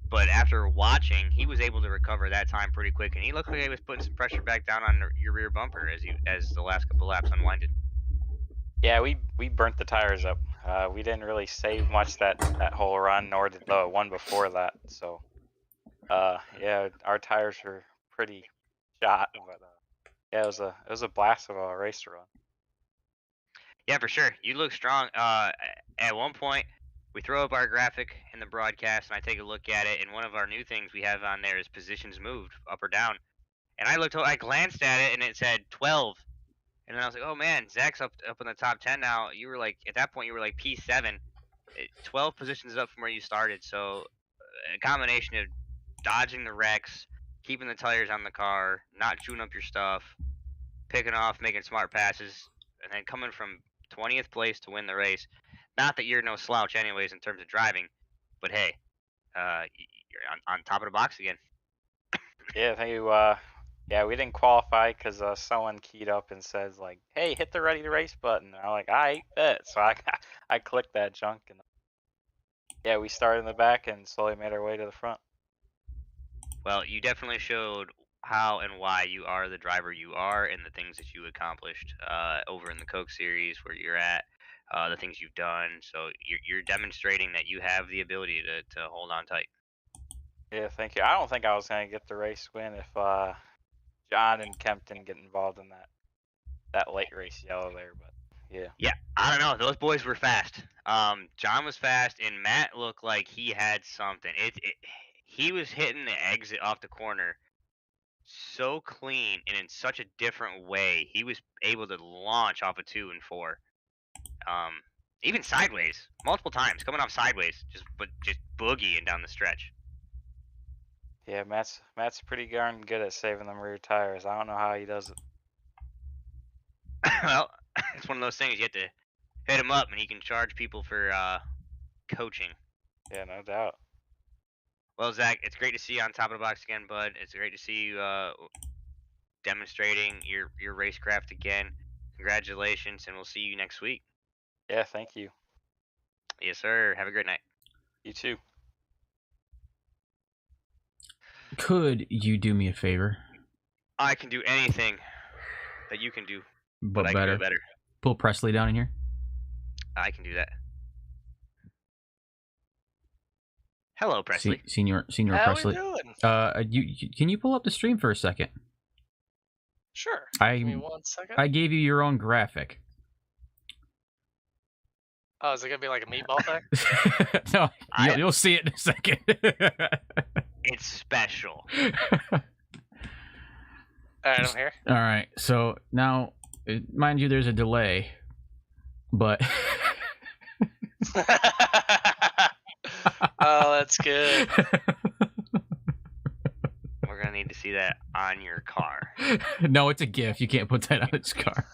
But after watching, he was able to recover that time pretty quick, and he looked like he was putting some pressure back down on your rear bumper as the last couple laps unwinded. yeah, we burnt the tires up. We didn't really save much that whole run, nor did the one before that. So, yeah, our tires were pretty shot. But yeah, it was a blast of a race to run. Yeah, for sure. You look strong. At one point, we throw up our graphic in the broadcast, and I take a look at it, and one of our new things we have on there is positions moved, up or down. And I glanced at it, and it said 12. And then I was like, oh man, Zach's up in the top 10 now. You were like, at that point, you were like P7. 12 positions up from where you started. So a combination of dodging the wrecks, keeping the tires on the car, not chewing up your stuff, picking off, making smart passes, and then coming from 20th place to win the race. Not that you're no slouch anyways in terms of driving, but hey, you're on top of the box again. Yeah, thank you. Yeah, we didn't qualify because someone keyed up and says like, "Hey, hit the ready to race button." And I'm like, "I bet." So I clicked that junk, and yeah, we started in the back and slowly made our way to the front. Well, you definitely showed how and why you are the driver you are and the things that you accomplished over in the Coke Series where you're at. the things you've done. So you're demonstrating that you have the ability to hold on tight. Yeah, thank you. I don't think I was gonna get the race win if John and Kemp didn't get involved in that late race yellow there, but yeah. Yeah, I don't know. Those boys were fast. John was fast, and Matt looked like he had something. He was hitting the exit off the corner so clean and in such a different way. He was able to launch off of 2 and 4. Even sideways, multiple times, coming off sideways, just boogieing down the stretch. Yeah, Matt's pretty darn good at saving them rear tires. I don't know how he does it. Well, it's one of those things you have to hit him up, and he can charge people for coaching. Yeah, no doubt. Well, Zach, it's great to see you on top of the box again, bud. It's great to see you demonstrating your racecraft again. Congratulations, and we'll see you next week. Yeah, thank you. Yes, sir. Have a great night. You too. Could you do me a favor? I can do anything that you can do, But I can do it better. Pull Presley down in here. I can do that. Hello, Presley. Senior How Presley. we doing? Can you pull up the stream for a second? Sure. I Give me 1 second. I gave you your own graphic. Oh, is it gonna be like a meatball thing? No, you'll see it in a second. It's special. All right, I'm here. All right, so now, mind you, there's a delay, but Oh, that's good. We're gonna need to see that on your car. no, it's a GIF. You can't put that on its car.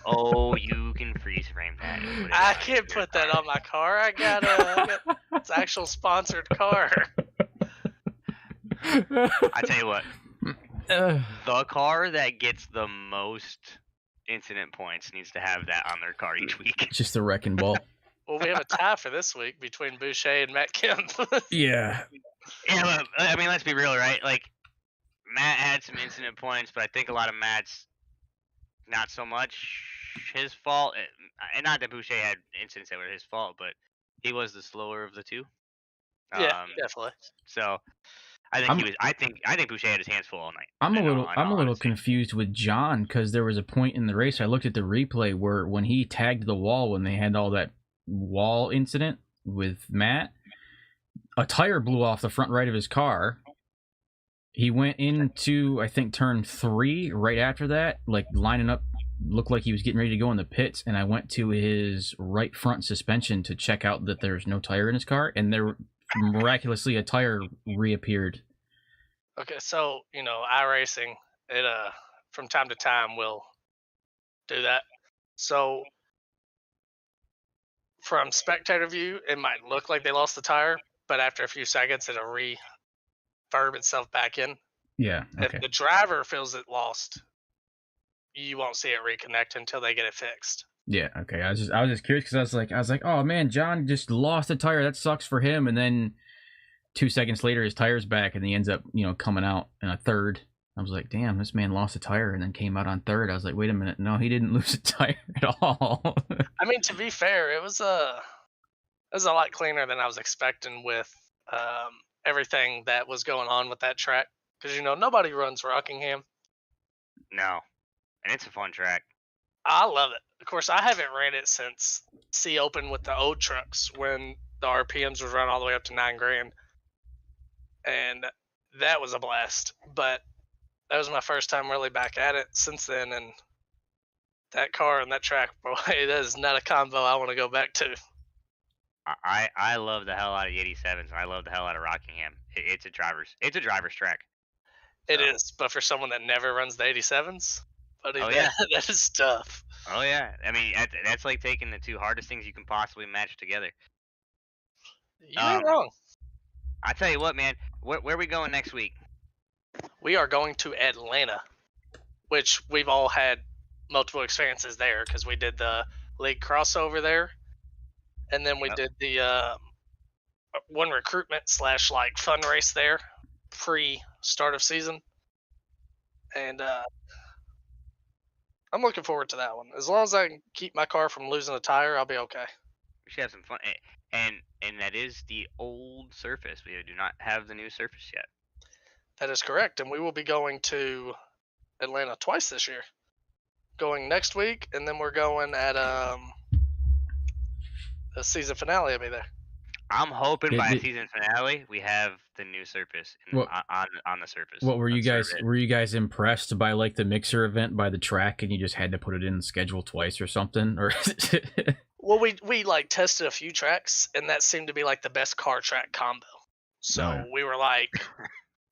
Oh, you can freeze frame that. and put it I on can't your put that car. on my car. I got it's actual sponsored car. I tell you what, Uh, the car that gets the most incident points needs to have that on their car each week. it's just a wrecking ball. Well, we have a tie for this week between Boucher and Matt Kemp. Yeah. Yeah, but, I mean, let's be real, right? Like, Matt had some incident points, but I think a lot of Matt's not so much his fault. And not that Boucher had incidents that were his fault, but he was the slower of the two. Yeah, definitely. So I think I think Boucher had his hands full all night. I'm a little honesty. confused with John because there was a point in the race I looked at the replay where when he tagged the wall when they had all that wall incident with Matt, a tire blew off the front right of his car. He went into, I think, turn 3 right after that, like lining up, looked like he was getting ready to go in the pits, and I went to his right front suspension to check out that there's no tire in his car, and there miraculously a tire reappeared. Okay, so iRacing, it from time to time will do that. So from spectator view, it might look like they lost the tire, but after a few seconds, it'll refurb itself back in. Yeah, okay. If the driver feels it lost, you won't see it reconnect until they get it fixed. Yeah, okay. I was just curious because I was like, oh man, John just lost a tire. That sucks for him. And then 2 seconds later, his tire's back, and he ends up, coming out in a third. I was like, damn, this man lost a tire and then came out on third. I was like, wait a minute, no, he didn't lose a tire at all. I mean, to be fair, it was a lot cleaner than I was expecting with everything that was going on with that track. Because nobody runs Rockingham. No, and it's a fun track. I love it. Of course, I haven't ran it since C Open with the old trucks when the RPMs would run all the way up to $9,000, and that was a blast. But that was my first time really back at it since then, and that car and that track, boy, that is not a combo I want to go back to. I love the hell out of the 87s, and I love the hell out of Rockingham. It's a driver's track. It is, but for someone that never runs the 87s, buddy, that is tough. Oh yeah, I mean that's like taking the two hardest things you can possibly match together. You ain't wrong. I tell you what, man, where are we going next week? We are going to Atlanta, which we've all had multiple experiences there because we did the league crossover there, and then we did the one recruitment / like fun race there pre start of season, and I'm looking forward to that one. As long as I can keep my car from losing a tire, I'll be okay. We should have some fun. And that is the old surface. We do not have the new surface yet. That is correct, and we will be going to Atlanta twice this year. Going next week, and then we're going at the season finale. I'll be there. I'm hoping Did- by did- season finale we have the new surface on the surface. What were you Let's serve guys? it. Were you guys impressed by like the mixer event by the track, and you just had to put it in the schedule twice or something? Or Well, we like tested a few tracks, and that seemed to be like the best car track combo. So Oh, yeah. we were like,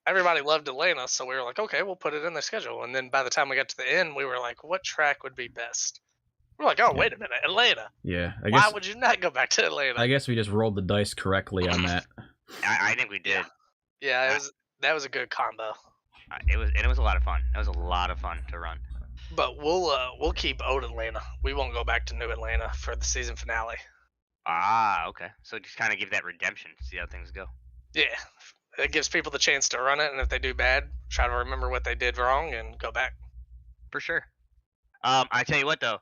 everybody loved Atlanta, so we were like, okay, we'll put it in the schedule. And then by the time we got to the end, we were like, what track would be best? We're like, oh, Yeah. wait a minute, Atlanta. Yeah, Why would you not go back to Atlanta? I guess we just rolled the dice correctly on that. I think we did. Yeah, that was a good combo. It was a lot of fun. It was a lot of fun to run. But we'll keep old Atlanta. We won't go back to new Atlanta for the season finale. Ah, okay. So just kind of give that redemption. See how things go. Yeah, it gives people the chance to run it, and if they do bad, try to remember what they did wrong and go back. For sure. I tell you what though,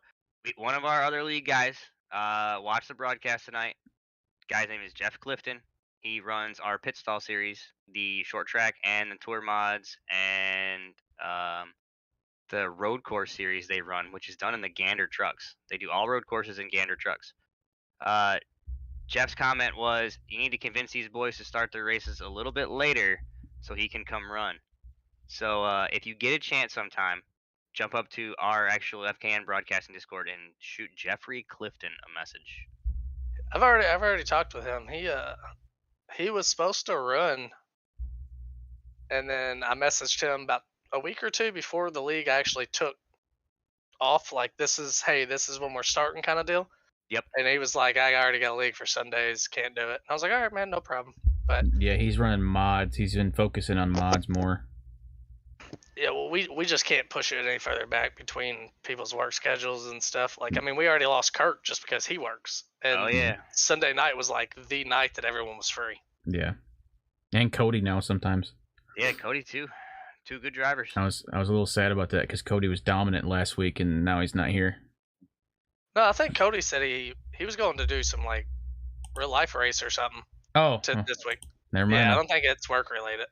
one of our other league guys watched the broadcast tonight. Guy's name is Jeff Clifton. He runs our pit stall series, the short track and the tour mods, and the road course series they run, which is done in the Gander trucks. They do all road courses in Gander trucks. Jeff's comment was, you need to convince these boys to start their races a little bit later so he can come run. So if you get a chance sometime, jump up to our actual FKN broadcasting Discord and shoot Jeffrey Clifton a message. I've already talked with him. He was supposed to run, and then I messaged him about a week or two before the league actually took off. Like, this is when we're starting kind of deal. Yep. And he was like, I already got a league for Sundays, can't do it. And I was like, all right, man, no problem. But Yeah, he's running mods. He's been focusing on mods more. yeah, well, we just can't push it any further back between people's work schedules and stuff. Like, I mean, we already lost Kirk just because he works. And Oh yeah. Sunday night was like the night that everyone was free. Yeah, and Cody now sometimes. Yeah, Cody too. Two good drivers. I was a little sad about that because Cody was dominant last week, and now he's not here. No, I think Cody said he was going to do some like real life race or something Oh, this week. never mind. Yeah, I don't think it's work related.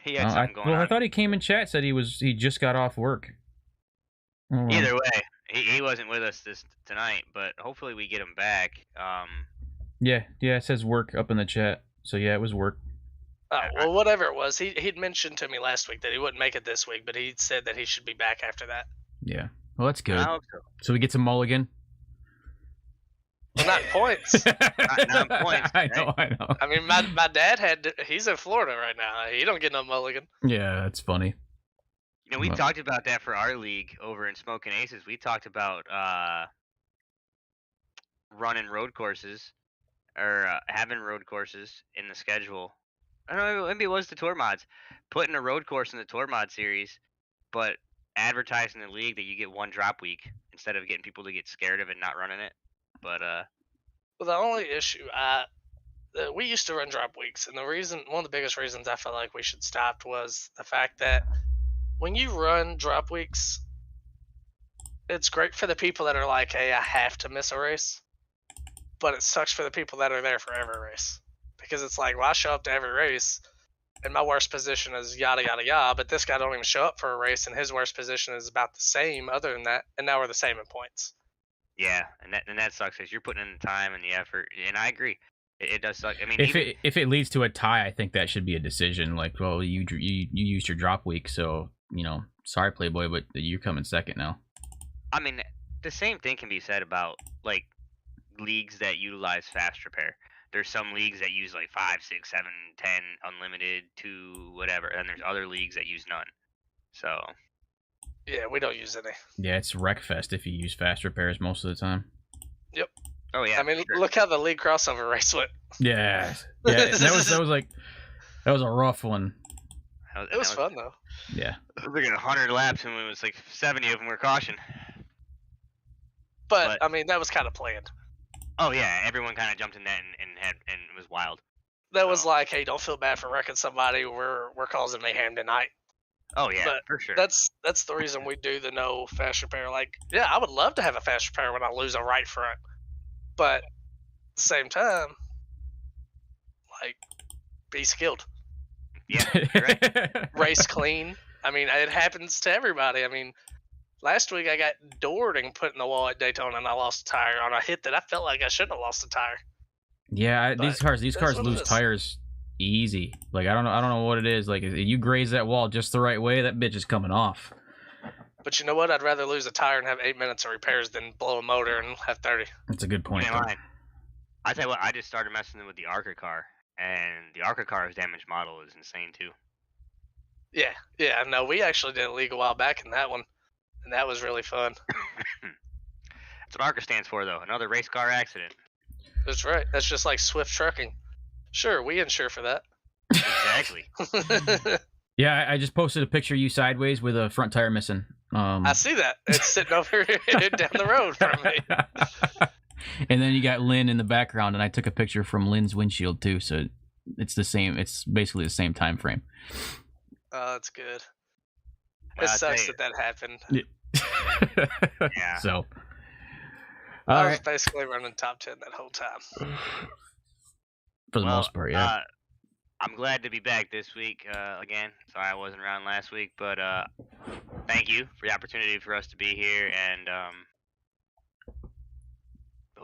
He had something going well, on. I thought he came in chat, said he just got off work. Oh, well. Either way, he wasn't with us tonight, but hopefully we get him back. Yeah, it says work up in the chat. So yeah, it was work. Oh, well, whatever it was, he'd mentioned to me last week that he wouldn't make it this week, but he said that he should be back after that. Yeah. Well, that's good. I hope so. So we get some mulligan. Well, not points. Not points, I know. I mean, my dad he's in Florida right now. He don't get no mulligan. Yeah, that's funny. You know, we Well- talked about that for our league over in Smoking Aces. We talked about running road courses or having road courses in the schedule. I don't know, maybe it was the tour mods. Putting a road course in the tour mod series, but advertising the league that you get one drop week instead of getting people to get scared of it not running it. But Well, the only issue we used to run drop weeks, and one of the biggest reasons I felt like we should stop was the fact that when you run drop weeks, it's great for the people that are like, hey, I have to miss a race, but it sucks for the people that are there for every race, because it's like, well, I show up to every race and my worst position is yada yada yada, but this guy don't even show up for a race and his worst position is about the same other than that, and now we're the same in points. yeah, and that sucks because you're putting in the time and the effort, and I agree. It does suck. I mean, If it leads to a tie, I think that should be a decision. Like, well, you used your drop week, so sorry, Playboy, but you're coming second now. I mean, the same thing can be said about like leagues that utilize fast repair. There's some leagues that use like 5, 6, 7, 10 unlimited, 2, whatever, and there's other leagues that use none. So Yeah, we don't use any. Yeah, it's Wreckfest if you use fast repairs most of the time. oh yeah, I mean, sure. look how the league crossover race went. Yeah, that was a rough one. It was fun though. Yeah, I was looking at 100 laps and it was like 70 of them were caution. But I mean, that was kind of planned. Oh yeah, everyone kind of jumped in that and it was wild. That was like, hey, don't feel bad for wrecking somebody. We're causing mayhem tonight. Oh yeah, But for sure. that's the reason we do the no fast repair. Like, yeah, I would love to have a fast repair when I lose a right front, but at the same time, like, be skilled, Yeah, you're right. race clean. I mean, it happens to everybody. I mean, last week I got doored and put in the wall at Daytona, and I lost a tire on a hit that I felt like I shouldn't have lost a tire. Yeah, these But cars that's what it lose is. tires easy. Like I don't know what it is. Like if you graze that wall just the right way, that bitch is coming off. But you know what? I'd rather lose a tire and have 8 minutes of repairs than blow a motor and have 30. That's a good point. You ain't though. lying. I tell you what, I just started messing with the Arca car, and the Arca car's damaged model is insane too. Yeah. No, we actually did a league a while back in that one, and that was really fun. That's what Arca stands for, though. Another race car accident. That's right. That's just like Swift Trucking. Sure, we insure for that. Exactly. Yeah, I just posted a picture of you sideways with a front tire missing. I see that. It's sitting over down the road from me. And then you got Lynn in the background, and I took a picture from Lynn's windshield too. So it's the same. It's basically the same time frame. Oh, that's good. Well, It I'll sucks tell that happened. Yeah. So. I All was right. basically running top 10 that whole time. For the most part, yeah. I'm glad to be back this week again. Sorry I wasn't around last week, but thank you for the opportunity for us to be here, and I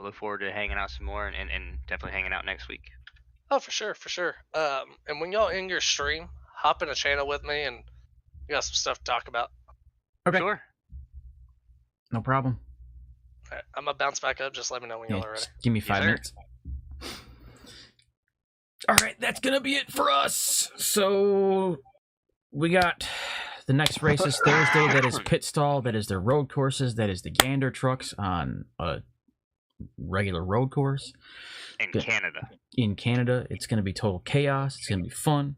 look forward to hanging out some more and definitely hanging out next week. Oh, for sure. And when y'all end your stream, hop in a channel with me, and we got some stuff to talk about. Okay. Sure. No problem. All right, I'm gonna bounce back up. Just let me know when y'all are ready. Just give me 5 sir. minutes. All right, that's gonna be it for us. So we got the next race is Thursday. That is pit stall. That is the road courses. That is the gander trucks on a regular road course In Canada. in Canada. It's gonna be total chaos. It's gonna be fun.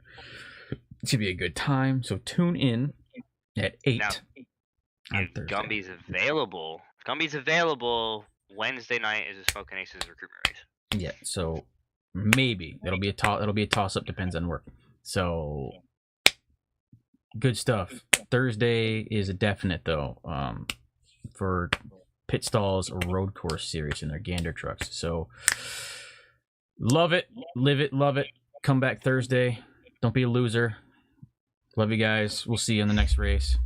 It's gonna be a good time. So tune in at 8 Now, on If Thursday. Gumby's available, Wednesday night is a Smoking Aces recruitment race. Yeah, so maybe it'll be a toss up, depends on work. So good stuff. Thursday is a definite though, for pit stalls road course series in their gander trucks. So love it, live it, love it. Come back Thursday. Don't be a loser. Love you guys. We'll see you in the next race.